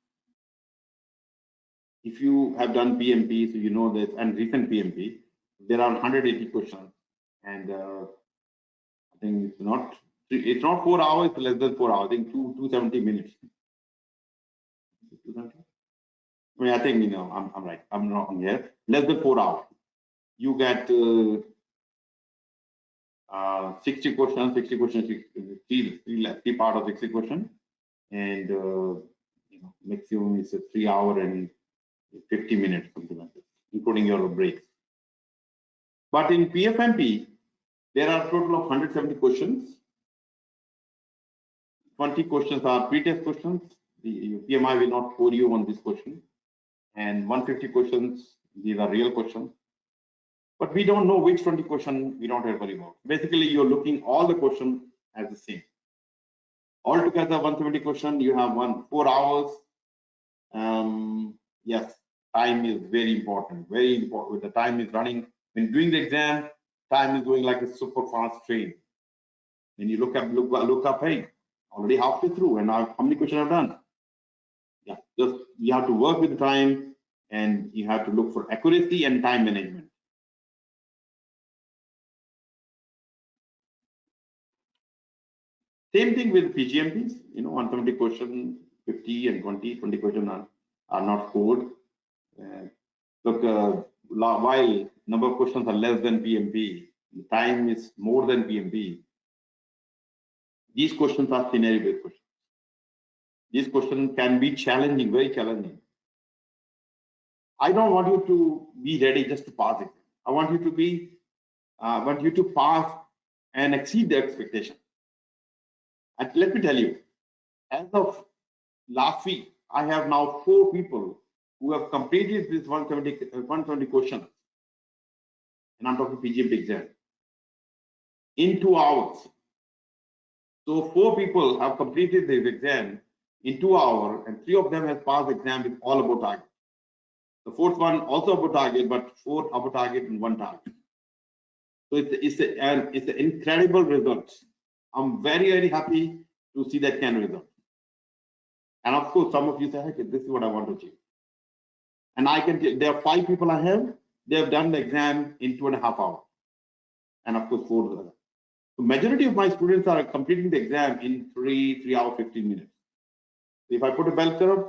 If you have done PMP, so you know this, and recent PMP, there are 180 questions, and I think it's not 4 hours, it's less than 4 hours. I think 270 minutes. 270? I mean, I think I'm right. I'm wrong here. Less than 4 hours. You get 60 questions. 60 questions. Three part of 60 questions, and maximum is 3 hours and 50 minutes, something like this, including your breaks. But in PfMP, there are a total of 170 questions. 20 questions are pre-test questions. The PMI will not score you on this question. And 150 questions, these are real questions. But we don't know which 20 questions we don't have to worry about. Basically, you're looking all the questions as the same. Altogether, 170 questions, you have 4 hours. Yes, time is very important, very important. The time is running. When doing the exam, time is going like a super fast train. When you look up, hey, already halfway through, and now how many questions I've done? Yeah, just you have to work with the time, and you have to look for accuracy and time management. Same thing with PgMPs, 170 questions, 50 and 20 questions are not scored. Look, while number of questions are less than PMP, the time is more than PMP. These questions are scenario-based questions. These questions can be challenging, very challenging. I don't want you to be ready just to pass it. I want you to pass and exceed the expectation. And let me tell you, as of last week, I have now 4 people who have completed this 170 questions, and I'm talking PgMP exam, in 2 hours. So 4 people have completed this exam in 2 hours, and 3 of them have passed the exam with all above target. The 4th one also above target, but 4 above target and 1 target. So it's an incredible result. I'm very, very happy to see that kind of result. And of course, some of you say, hey, this is what I want to achieve. And I can tell, there are 5 people I have, they have done the exam in 2.5 hours. And of course, 4 others. The majority of my students are completing the exam in 3 hours, 15 minutes. If I put a bell curve,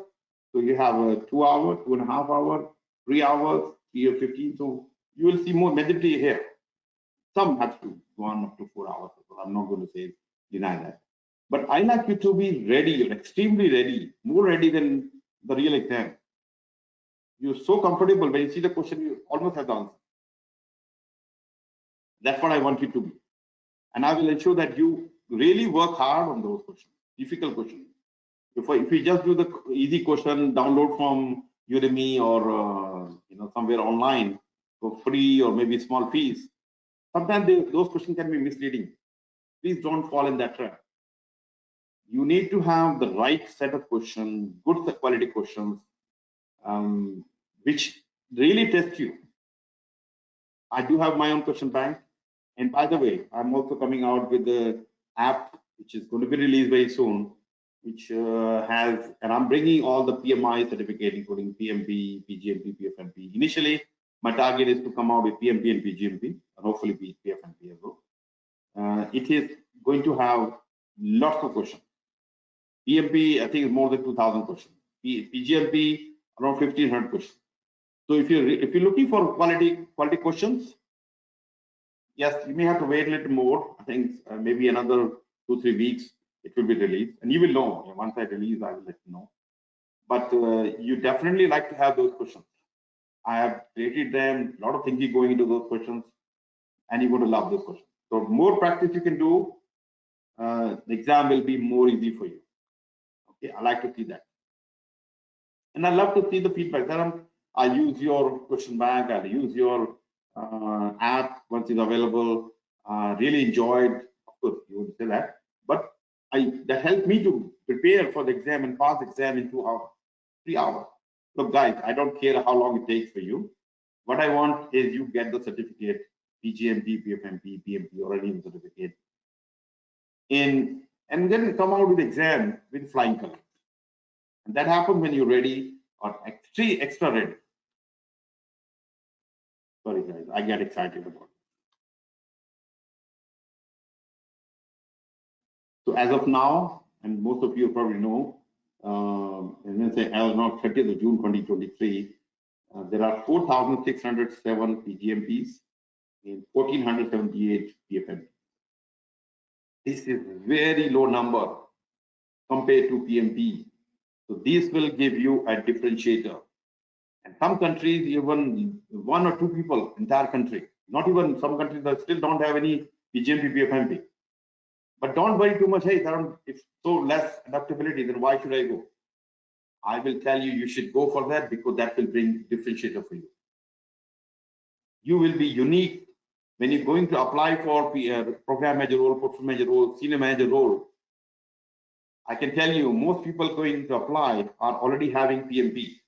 so you have a 2 hour, 2.5 hour, 3 hours, 3 or 15. So you will see more majority here. Some have to go on up to 4 hours. So I'm not going to say deny that. But I like you to be ready, extremely ready, more ready than the real exam. You're so comfortable when you see the question, you almost have the answer. That's what I want you to be. And I will ensure that you really work hard on those questions, difficult questions. If we just do the easy question, download from Udemy or somewhere online for free or maybe small fees, sometimes those questions can be misleading. Please don't fall in that trap. You need to have the right set of questions, good quality questions, which really test you. I do have my own question bank. And by the way, I'm also coming out with the app, which is going to be released very soon, which and I'm bringing all the PMI certificate, including PMP, PgMP, PfMP. Initially, my target is to come out with PMP and PgMP, and hopefully PfMP as well. It is going to have lots of questions. PMP, I think, is more than 2,000 questions. PgMP, around 1,500 questions. So if you're looking for quality questions, yes, you may have to wait a little more. I think maybe another 2-3 weeks it will be released, and you will know. Once I release, I will let you know. But you definitely like to have those questions. I have created them, a lot of thinking going into those questions, and you're going to love those questions. So more practice you can do, the exam will be more easy for you. Okay, I like to see that. And I love to see the feedback. Dharam, I use your question bank, I'll use your app once it's available. Really enjoyed, of course, you would say that, but that helped me to prepare for the exam and pass the exam in 2 hours, 3 hours. Look, guys, I don't care how long it takes for you. What I want is you get the certificate, PgMP, PfMP, PMP, or any certificate, and then come out with the exam with flying colors. And that happens when you're ready or extra ready. Sorry, guys, I get excited about it. So as of now, and most of you probably know, as of now, 30th of June 2023, there are 4,607 PgMPs and 1,478 PfMP. This is very low number compared to PMP. So this will give you a differentiator. And some countries, even 1 or 2 people, entire country, not even some countries that still don't have any PgMP, PfMP. But don't worry too much. Hey, Dharam, it's so less adaptability, then why should I go? I will tell you, you should go for that because that will bring differentiator for you. You will be unique when you're going to apply for program manager role, portfolio manager role, senior manager role. I can tell you, most people going to apply are already having PMP.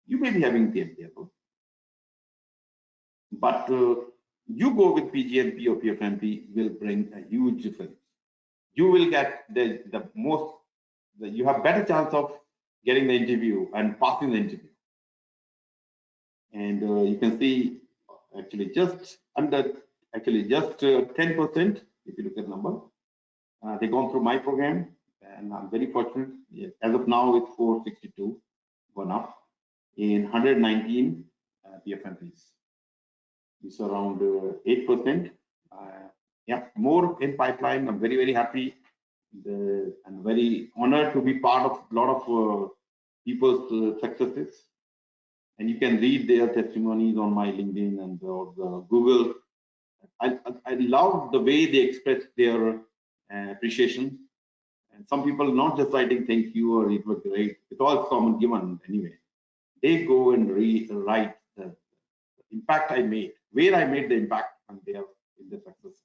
You may be having PMP as well. But you go with PgMP or PfMP will bring a huge difference. You will get you have better chance of getting the interview and passing the interview. And you can see actually just 10%, if you look at the number, they've gone through my program, and I'm very fortunate. Yes, as of now, it's 462 gone up in 119 PfMPs. It's around 8%. Yeah, more in pipeline. I'm very, very happy and very honored to be part of a lot of people's successes. And you can read their testimonies on my LinkedIn and the Google. I love the way they express their appreciation. And some people not just writing thank you or it was great. It's all common given anyway. They go and write the impact I made, where I made the impact on their success.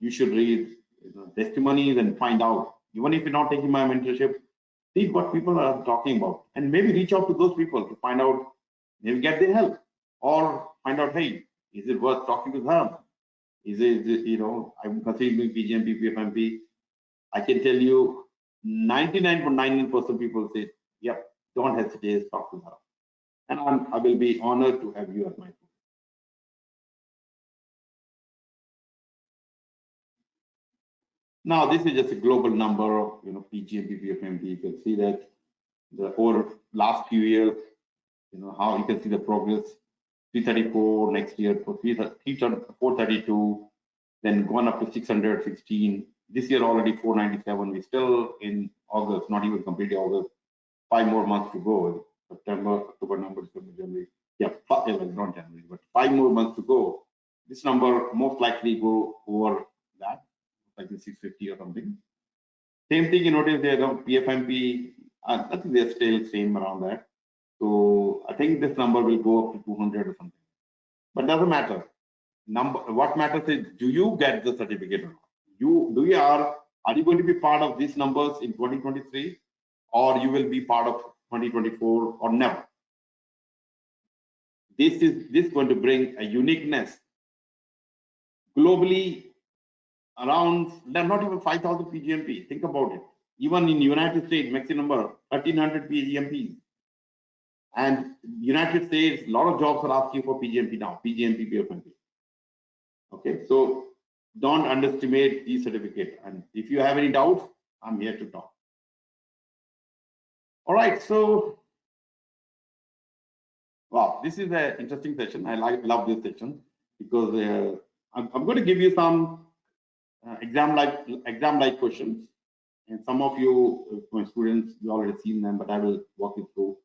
You should read testimonies and find out. Even if you're not taking my mentorship, see what people are talking about, and maybe reach out to those people to find out, maybe get their help, or find out, hey, is it worth talking to Dharam? Is it I'm considering PgMP, PfMP. I can tell you, 99.99% people say, yep, don't hesitate, talk to Dharam. And I will be honored to have you as my friend. Now, this is just a global number of PgMP, PfMP. You can see that the over last few years, how you can see the progress. 334 next year, for 432, then gone up to 616. This year already 497. We're still in August, not even completely August. 5 more months to go. September, October, November, December, January. Yeah, not January, but 5 more months to go. This number most likely go over that, like 650 or something. Same thing you notice there, PfMP, I think they're still same around that. So I think this number will go up to 200 or something. But doesn't matter. What matters is, do you get the certificate or not? Are you going to be part of these numbers in 2023, or you will be part of 2024 or never? This is going to bring a uniqueness globally around not even 5,000 PgMP. Think about it. Even in United States, maximum number 1,300 PgMPs. And United States, a lot of jobs are asking for PgMP now, PgMP PfMP. Okay, so don't underestimate these certificates. And if you have any doubts, I'm here to talk. All right, so wow, this is an interesting session. I love this session because I'm going to give you some exam-like questions, and some of you, my students, you already seen them, but I will walk you through.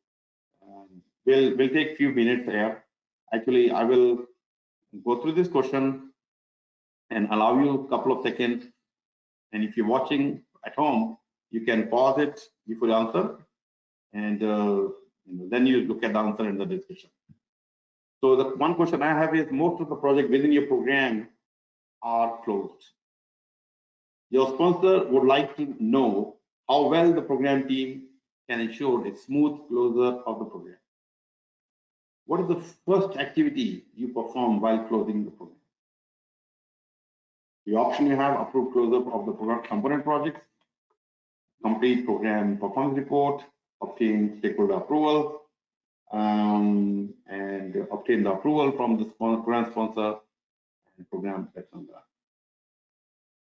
We'll take a few minutes here. Actually, I will go through this question and allow you a couple of seconds. And if you're watching at home, you can pause it before you answer, and then you look at the answer in the discussion. So the one question I have is, most of the projects within your program are closed. Your sponsor would like to know how well the program team can ensure a smooth closure of the program. What is the first activity you perform while closing the program? The option you have: approve closure of the program component projects, complete program performance report, obtain stakeholder approval, and obtain the approval from the program sponsor and program sponsor.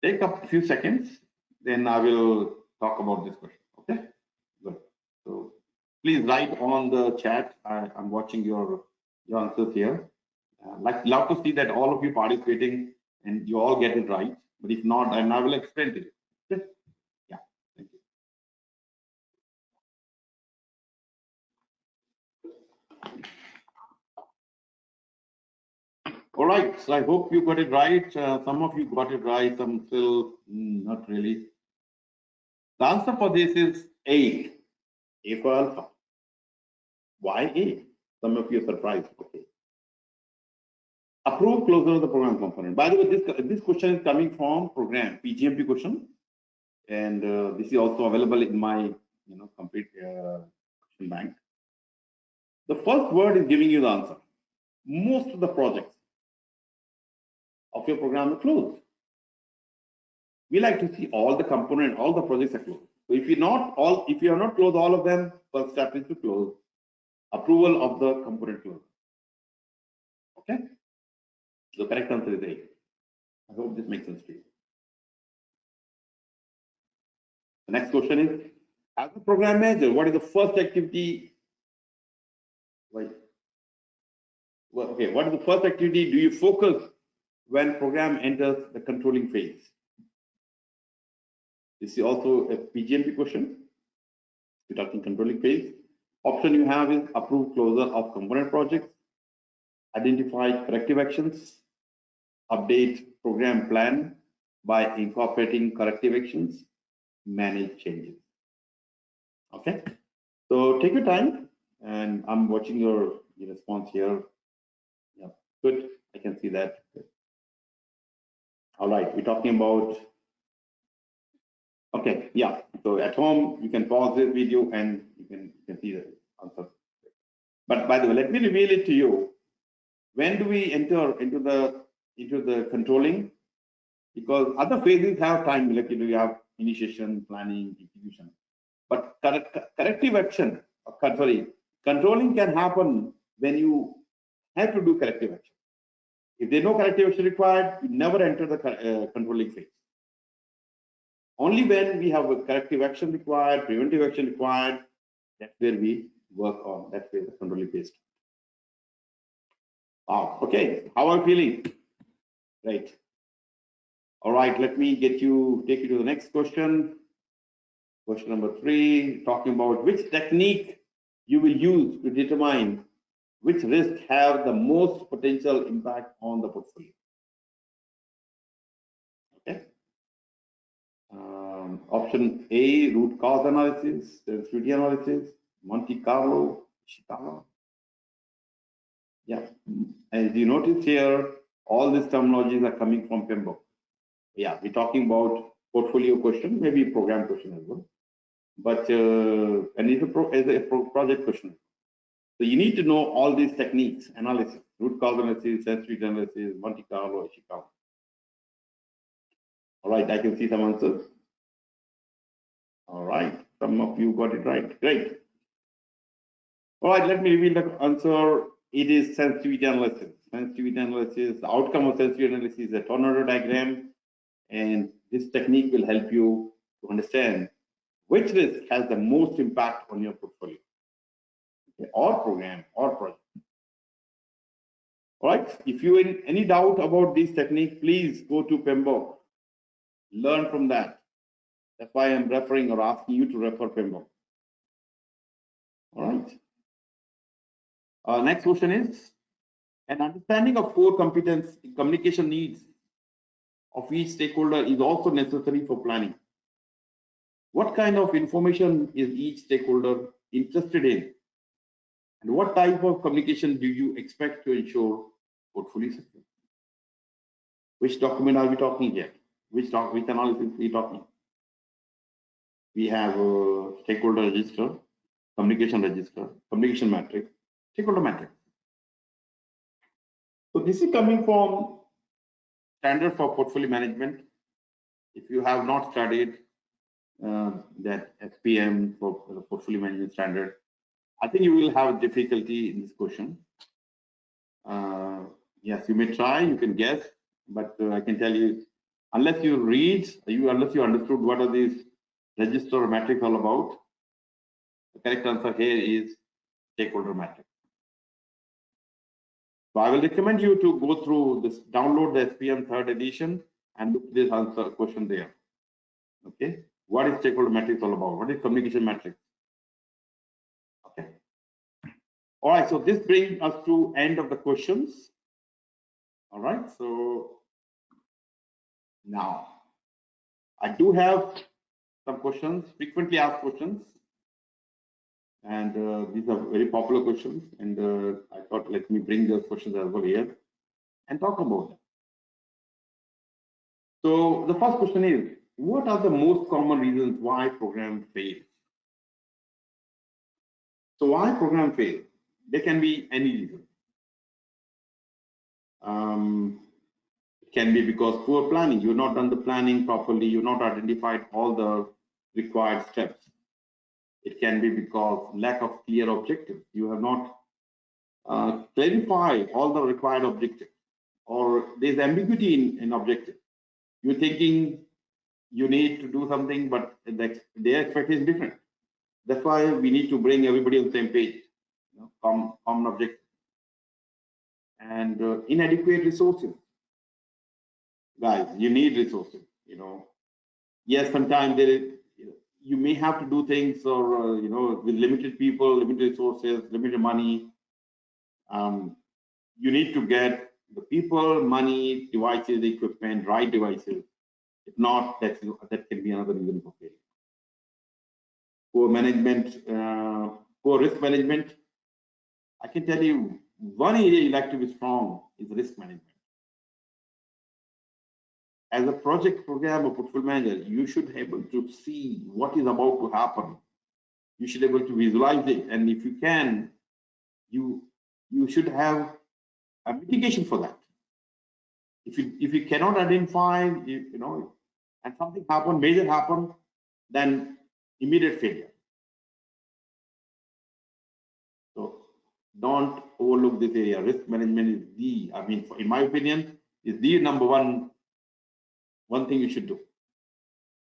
Take up a few seconds, then I will talk about this question. Okay, good. So please write on the chat. I'm watching your answers here. Love to see that all of you participating and you all get it right. But if not, then I will explain to you. Okay? Yeah, thank you. All right, so I hope you got it right. Some of you got it right, some still not really. The answer for this is A for alpha. Why A? Some of you are surprised. Okay. Approve closure of the program component. By the way, this question is coming from program PgMP question, and this is also available in my complete question bank. The first word is giving you the answer. Most of the projects of your program are closed. We like to see all the component, all the projects are closed. So if you have not closed all of them, first step is to close. Approval of the component closure. Okay. The correct answer is A. I hope this makes sense to you. The next question is, as a program manager, what is the first activity? What is the first activity do you focus when program enters the controlling phase? This is also a PgMP question. We're talking controlling phase. Option you have is approve closure of component projects, identify corrective actions, update program plan by incorporating corrective actions, manage changes. Okay, so take your time, and I'm watching your response here. Yeah, good. I can see that. Good. All right, we're talking about. Okay, yeah. So at home, you can pause this video and you can see the answer. But by the way, let me reveal it to you. When do we enter into the controlling? Because other phases have time, like you have initiation, planning, execution. But corrective action, controlling can happen when you have to do corrective action. If there's no corrective action required, you never enter the controlling phase. Only when we have a corrective action required, preventive action required, That's where we work on. That's where the control is based. Wow. Okay. How are you feeling? Right. All right. Let me take you to the next question. Question number 3, talking about which technique you will use to determine which risks have the most potential impact on the portfolio. Okay. Option A, root cause analysis, sensitivity analysis, Monte Carlo, Chicago. Yeah, as you notice here, all these terminologies are coming from PMBOK. Yeah, we're talking about portfolio question, maybe program question as well, but and it's a project question. So you need to know all these techniques: analysis, root cause analysis, sensitivity analysis, Monte Carlo, Chicago. All right, I can see some answers. All right, some of you got it right. Great. All right, let me reveal the answer. It is sensitivity analysis. Sensitivity analysis, the outcome of sensitivity analysis is a tornado diagram, and this technique will help you to understand which risk has the most impact on your portfolio, okay, or program or project. All right, if you in any doubt about this technique, please go to PMBOK, learn from that. That's why I'm referring or asking you to refer PMBOK. All right. Next question is, an understanding of core competence communication needs of each stakeholder is also necessary for planning. What kind of information is each stakeholder interested in? And what type of communication do you expect to ensure portfolio success? Which document are we talking here? Which analysis are we talking? We have a stakeholder register, communication matrix, stakeholder matrix. So this is coming from standard for portfolio management. If you have not studied that SPM for the portfolio management standard, I think you will have difficulty in this question. Yes, you may try, you can guess, but I can tell you, unless you read, unless you understood what are these register or matrix all about, the correct answer here is stakeholder matrix. So I will recommend you to go through this, download the SPM 3rd edition and look at this answer question there. Okay, what is stakeholder matrix all about? What is communication matrix? Okay. All right, so this brings us to end of the questions. All right, so now I do have some questions, frequently asked questions, and these are very popular questions, and I thought let me bring those questions as well here and talk about them. So the first question is, what are the most common reasons why program fails? So why program fail? There can be any reason. It can be because poor planning. You've not done the planning properly. You've not identified all the required steps. It can be because lack of clear objectives. You have not clarified all the required objectives, or there's ambiguity in objective. You're thinking you need to do something, but their expectation is different. That's why we need to bring everybody on the same page, common objective. And inadequate resources. Guys, you need resources, Yes, sometimes you may have to do things, or with limited people, limited resources, limited money. You need to get the people, money, devices, equipment, right devices. If not, that can be another reason for failure. Poor management, poor risk management. I can tell you one area you like to be strong is risk management. As a project program or portfolio manager, you should be able to see what is about to happen. You should be able to visualize it, and if you can, you should have a mitigation for that. If you cannot identify, and something happen, major happen, then immediate failure. So don't overlook this area. Risk management is in my opinion, is the number one thing you should do.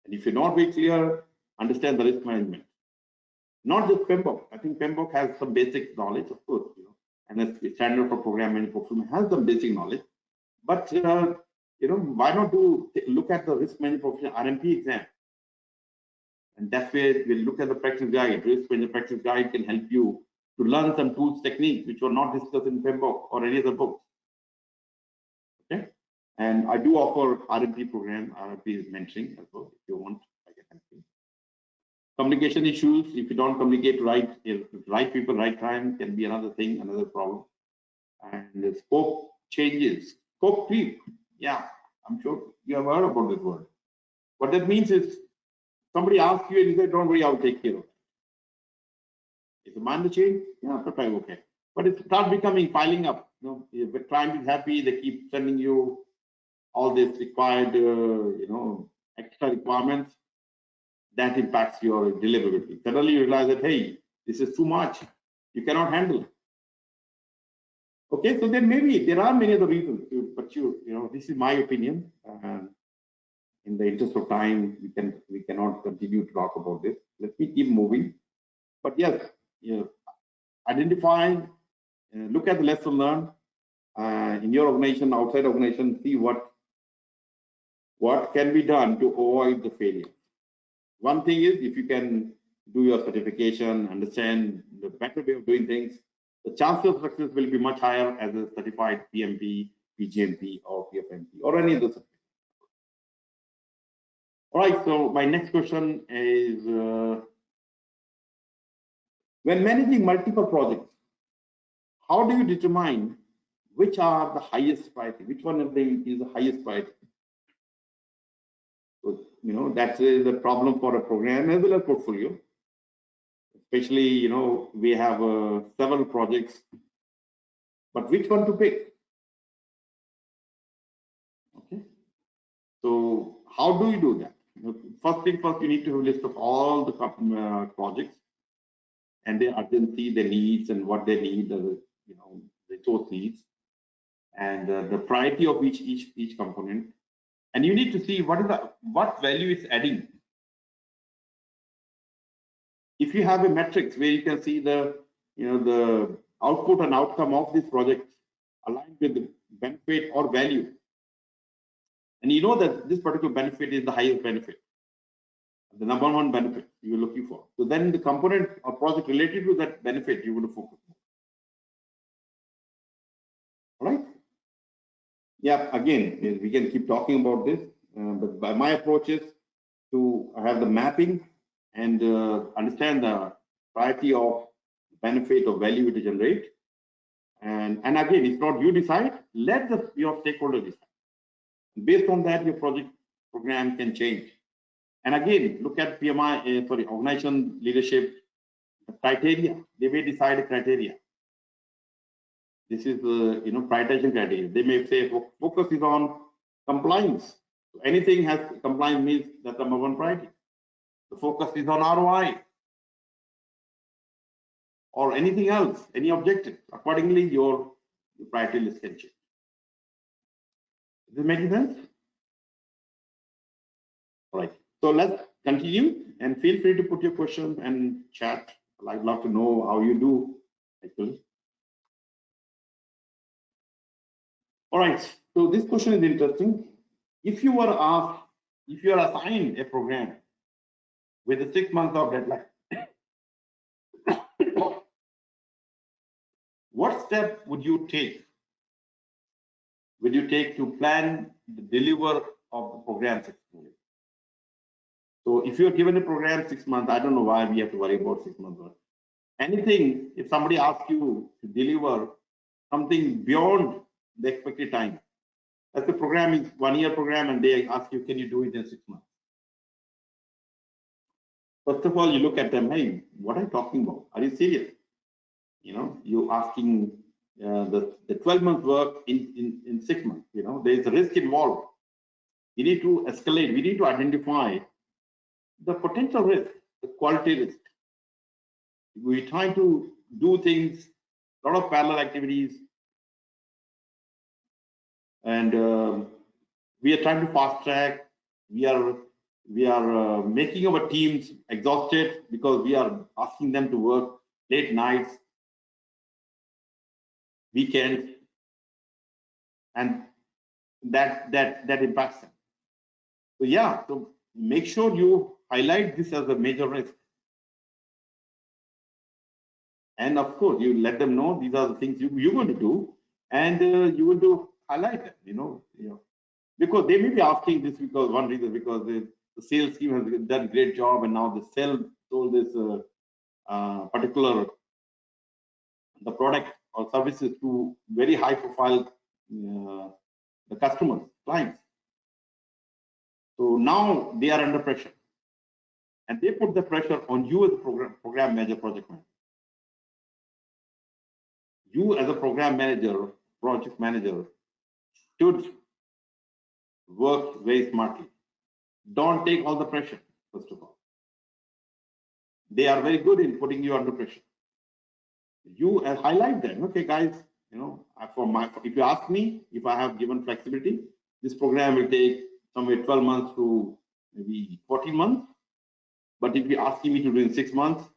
And if you're not very clear, understand the risk management. Not just PMBOK. I think PMBOK has some basic knowledge, of course, and a standard for program and portfolio has some basic knowledge. But why not look at the risk management professional RMP exam? And that's where we'll look at the practice guide. Risk management practice guide can help you to learn some tools, techniques which were not discussed in PMBOK or any other books. Okay. And I do offer RMP program. RMP is mentoring as well. If you want, I can help you. Communication issues. If you don't communicate right, right people, right time can be another thing, another problem. And the scope changes. Scope creep. Yeah, I'm sure you have heard about this word. What that means is somebody asks you and you say, don't worry, I'll take care of it. Is the mind the change? Yeah, okay. But it starts becoming piling up. The client is happy, they keep sending you all this required, extra requirements. That impacts your deliverability. Suddenly you realize that, hey, this is too much. You cannot handle it. Okay, so there are many other reasons, but this is my opinion. In the interest of time, we cannot continue to talk about this. Let me keep moving. But yes, identify, look at the lesson learned in your organization, outside organization, see what can be done to avoid the failure. One thing is, if you can do your certification, understand the better way of doing things, the chances of success will be much higher as a certified PMP, PgMP, or PfMP, or any other certificate. All right, so my next question is, when managing multiple projects, how do you determine which are the highest priority? Which one of them is the highest priority? So, that's the problem for a program as well as portfolio. Especially, we have several projects, but which one to pick? Okay. So how do you do that? First thing first, you need to have a list of all the projects and their urgency, their needs, and what they need, the resource needs, and the priority of each component. And you need to see what value it's adding. If you have a matrix where you can see the output and outcome of this project aligned with the benefit or value, and you know that this particular benefit is the highest benefit, the number one benefit you're looking for, so then the component or project related to that benefit you would focus on. All right. Yeah, again, we can keep talking about this, but by my approach is to have the mapping and understand the priority of benefit or value to generate. And again, it's not you decide, let your stakeholder decide. Based on that, your project program can change. And again, look at organization leadership criteria. They may decide a criteria. This is the prioritization criteria. They may say focus is on compliance. So anything has compliance means that's number one priority. The focus is on ROI or anything else, any objective. Accordingly, your priority list can change. Does this make sense? All right. So let's continue and feel free to put your questions and chat. I'd love to know how you do actually. All right, so this question is interesting. If you are assigned a program with a 6 months of deadline, what step would you take? Would you take to plan the deliver of the program successfully? So if you're given a program 6 months, I don't know why we have to worry about 6 months. Anything, if somebody asks you to deliver something beyond the expected time, as the program is 1 year program and they ask you, can you do it in 6 months? First of all, you look at them, hey, what are you talking about? Are you serious? You're asking the 12 month work in 6 months, there is a risk involved. You need to escalate. We need to identify the potential risk, the quality risk. We're trying to do things, a lot of parallel activities, and we are trying to fast track. We are we are making our teams exhausted because we are asking them to work late nights, weekends, and that impacts them. So yeah, so make sure you highlight this as a major risk. And of course, you let them know these are the things you're going to do, and you will do highlight them, because they may be asking this because one reason, because the sales team has done a great job, and now the sold this particular the product or services to very high profile the customers, clients. So now they are under pressure, and they put the pressure on you as a program manager, project manager. You as a program manager, project manager, should work very smartly. Don't take all the pressure, first of all. They are very good in putting you under pressure. You highlight them. Okay, guys, if you ask me, if I have given flexibility, this program will take somewhere 12 months to maybe 14 months. But if you're asking me to do in 6 months,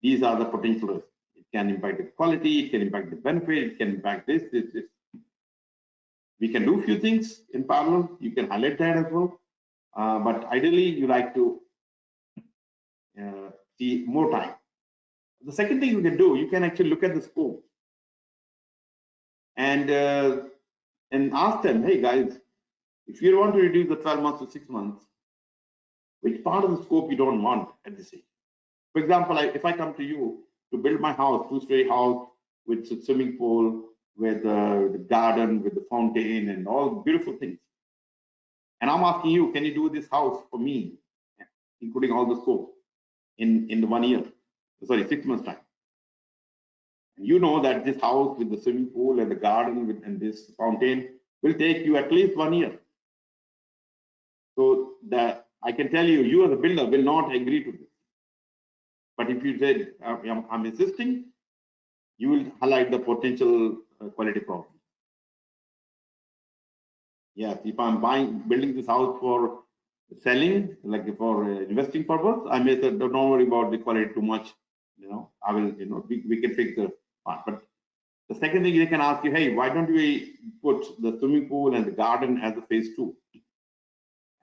these are the potential risks. It can impact the quality, it can impact the benefit, it can impact this. We can do a few things in parallel. You can highlight that as well. But ideally, you like to see more time. The second thing you can do, you can actually look at the scope and ask them, hey guys, if you want to reduce the 12 months to 6 months, which part of the scope you don't want at this age? For example, if I come to you to build my house, two-story house with a swimming pool, with the garden, with the fountain, and all beautiful things, and I'm asking you, can you do this house for me, including all the scope, in the 1 year? Sorry, 6 months time. And you know that this house with the swimming pool and the garden and this fountain will take you at least 1 year. So that I can tell you, you as a builder will not agree to this. But if you said, I'm insisting, you will highlight the potential quality problem. Yes, if I'm building this house for selling, like for investing purpose, I may say, don't worry about the quality too much. I will, we can fix the part. But the second thing they can ask you, hey, why don't we put the swimming pool and the garden as a phase 2?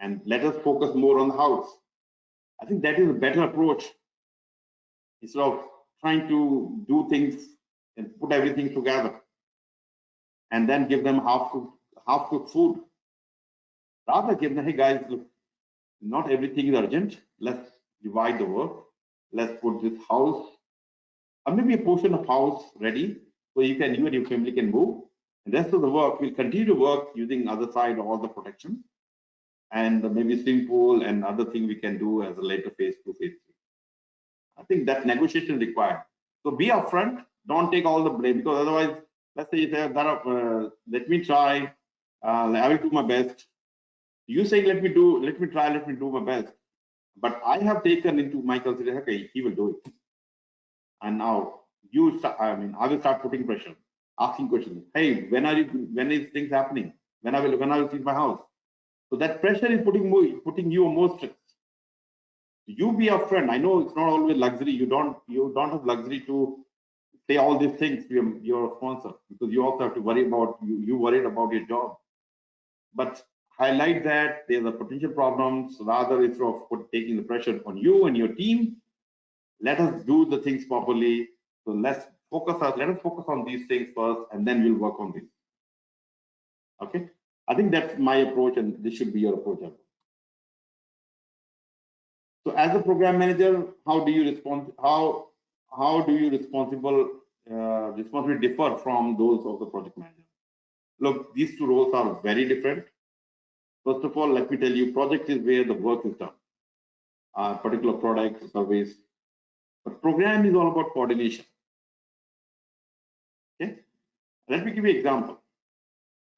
And let us focus more on the house. I think that is a better approach instead of trying to do things and put everything together and then give them half-cooked food. Rather give them, hey guys, look, not everything is urgent. Let's divide the work. Let's put this house, or maybe a portion of house ready, so you and your family can move. The rest of the work will continue to work using other side, all the protection, and maybe swimming pool and other thing we can do as a later phase 2, phase 3. I think that negotiation is required. So be upfront. Don't take all the blame, because otherwise, let's say you say, Dharam, let me try. I will do my best. You saying let me try, let me do my best. But I have taken into my consideration, okay, he will do it. And now you start, I will start putting pressure, asking questions. Hey, when is things happening? When I will see my house? So that pressure is putting you more stress. You be upfront. I know it's not always luxury. You don't have luxury to say all these things to your sponsor, because you also have to worry about you worried about your job. But highlight that there's a potential problems, rather instead of taking the pressure on you and your team. Let us do the things properly. So let us focus on these things first, and then we'll work on this. Okay, I think that's my approach, and this should be your approach. So as a program manager, how do you respond? How do you responsibility differ from those of the project manager? Look, these two roles are very different. First of all, let me tell you, project is where the work is done, particular product, service. But program is all about coordination. Okay, let me give you an example.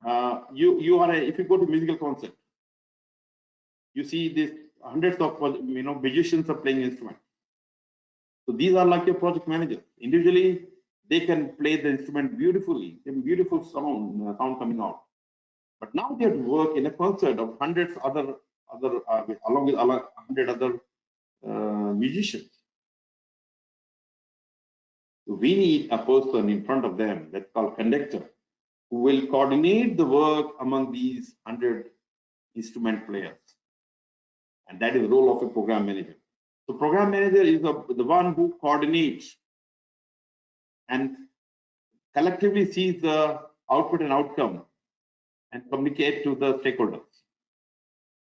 If you go to musical concert, you see this hundreds of musicians are playing instruments. So these are like your project managers. Individually, they can play the instrument beautifully, beautiful sound coming out. But now they have to work in a concert of hundreds other other along with 100 other musicians. We need a person in front of them that's called conductor, who will coordinate the work among these 100 instrument players. And that is the role of a program manager. So program manager is the one who coordinates and collectively sees the output and outcome and communicate to the stakeholders.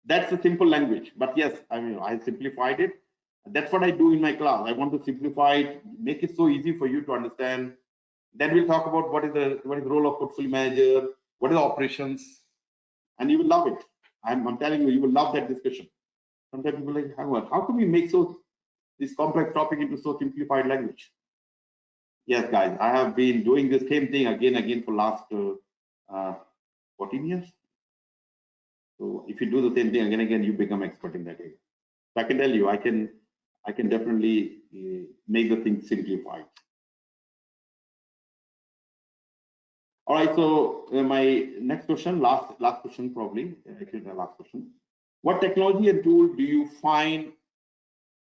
That's a simple language, but yes, I mean, I simplified it. That's what I do in my class. I want to simplify it, make it so easy for you to understand. Then we'll talk about what is the role of portfolio manager, what is the operations, and you will love it. I'm telling you, you will love that discussion. Sometimes people are like, how can we make this complex topic into so simplified language? Yes, guys, I have been doing the same thing again for last 14 years. So if you do the same thing again, you become expert in that area. So I can tell you, I can definitely make the thing simplified. All right, so my next question, last question probably, actually the last question. What technology and tool do you find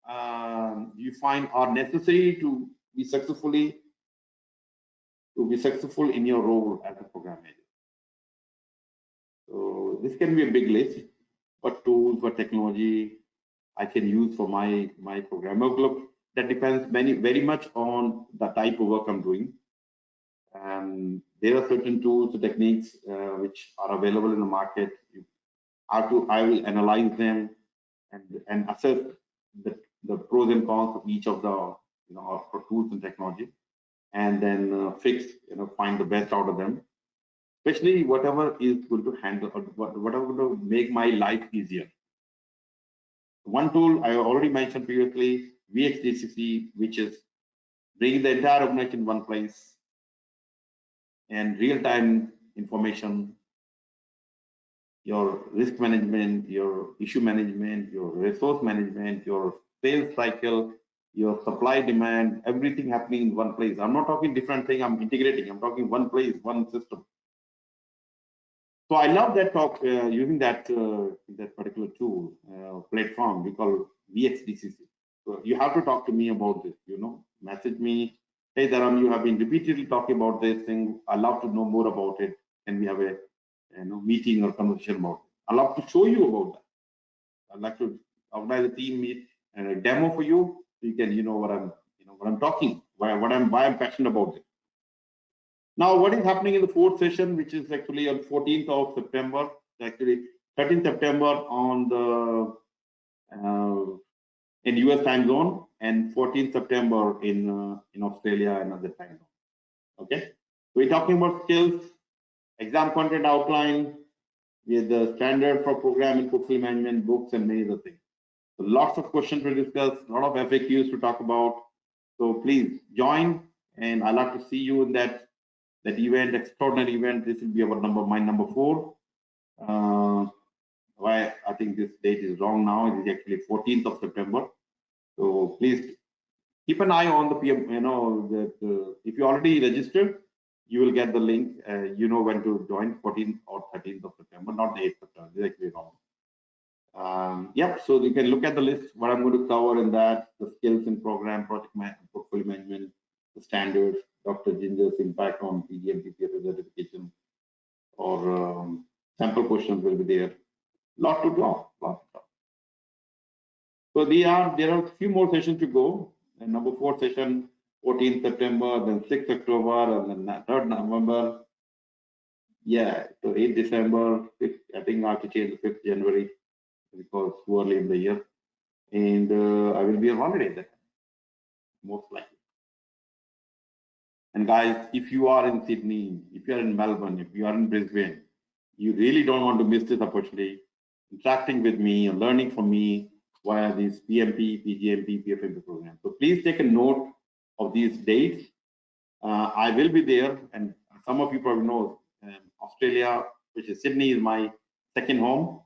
are necessary to be successful in your role as a program manager? So this can be a big list. What tools, what technology I can use for my program? Look, that depends very much on the type of work I'm doing. There are certain tools and techniques which are available in the market. I will analyze them and assess the pros and cons of each of the tools and technology, and then find the best out of them. Especially whatever is going to handle or whatever going to make my life easier. One tool I already mentioned previously, VX360, which is bringing the entire organization in one place and real-time information, your risk management, your issue management, your resource management, your sales cycle, your supply demand, everything happening in one place. I'm not talking different thing, I'm integrating, I'm talking one place, one system. So I love that talk using that particular tool platform we call VX360. So you have to talk to me about this, message me. Hey Dharam, you have been repeatedly talking about this thing. I love to know more about it. Can we have a meeting or conversation about it? I love to show you about that. I'd like to organize a team meet and a demo for you, so you can what I'm talking, why I'm passionate about it. Now, what is happening in the fourth session, which is actually on 14th of September, actually 13th September on the in US time zone, and 14th September in Australia and other time zone. Okay, we're talking about skills, exam content outline, with the standard for program and portfolio management, books, and many other things. So lots of questions to discuss, a lot of FAQs to talk about. So please join, and I'd like to see you in that event, extraordinary event. This will be my number 4. Why I think this date is wrong now. It is actually 14th of September. So please keep an eye on the PM. If you already registered, you will get the link. When to join, 14th or 13th of September, not the 8th of September. This is actually wrong. Yep. So you can look at the list. What I'm going to cover in that: the skills in program, project management, portfolio management, the standards, Dr. Ginger's impact on PgMP PfMP certification, or sample questions will be there. Lot to talk. So there are a few more sessions to go. And number 4 session, 14th September, then 6th October, and then 3rd November. Yeah, so 8th December, 5th, I think I have to change the 5th January because too early in the year. And I will be on holiday then, most likely. And guys, if you are in Sydney, if you are in Melbourne, if you are in Brisbane, you really don't want to miss this opportunity, interacting with me or learning from me via this PMP, PgMP, PfMP program. So please take a note of these dates. I will be there, and some of you probably know Australia, which is Sydney, is my second home,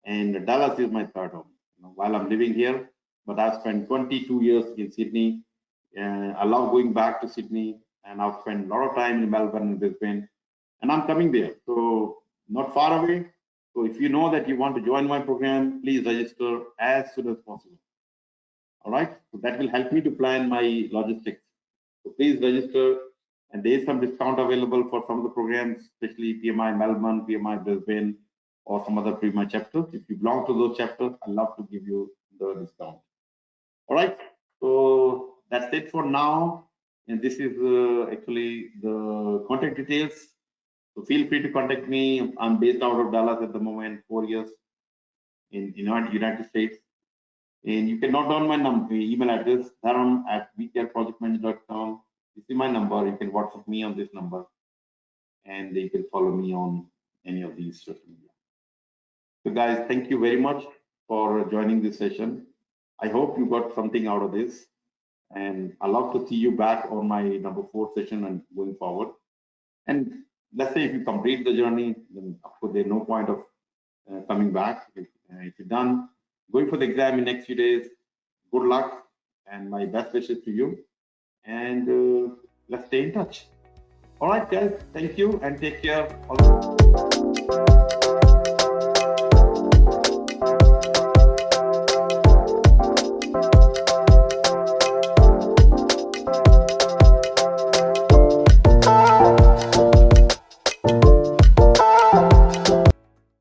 and Dallas is my third home. While I'm living here, but I've spent 22 years in Sydney, and I love going back to Sydney. And I've spent a lot of time in Melbourne and Brisbane, and I'm coming there. So not far away, So if you know that you want to join my program, please register as soon as possible. All right, so that will help me to plan my logistics. So please register, and there is some discount available for some of the programs, especially PMI Melbourne, PMI Brisbane, or some other PMI chapters. If you belong to those chapters, I'd love to give you the discount. All right, so that's it for now. And this is actually the contact details. So feel free to contact me. I'm based out of Dallas at the moment, 4 years in United States. And you can note down my email address, dharam@vcareprojectmanager.com. This is my number. You can WhatsApp me on this number, and you can follow me on any of these social media. So guys, thank you very much for joining this session. I hope you got something out of this, and I'd love to see you back on my number 4 session and going forward. And let's say if you complete the journey, then of course there's no point of coming back. If you're done, going for the exam in next few days, good luck and my best wishes to you. And let's stay in touch. All right, guys, thank you and take care.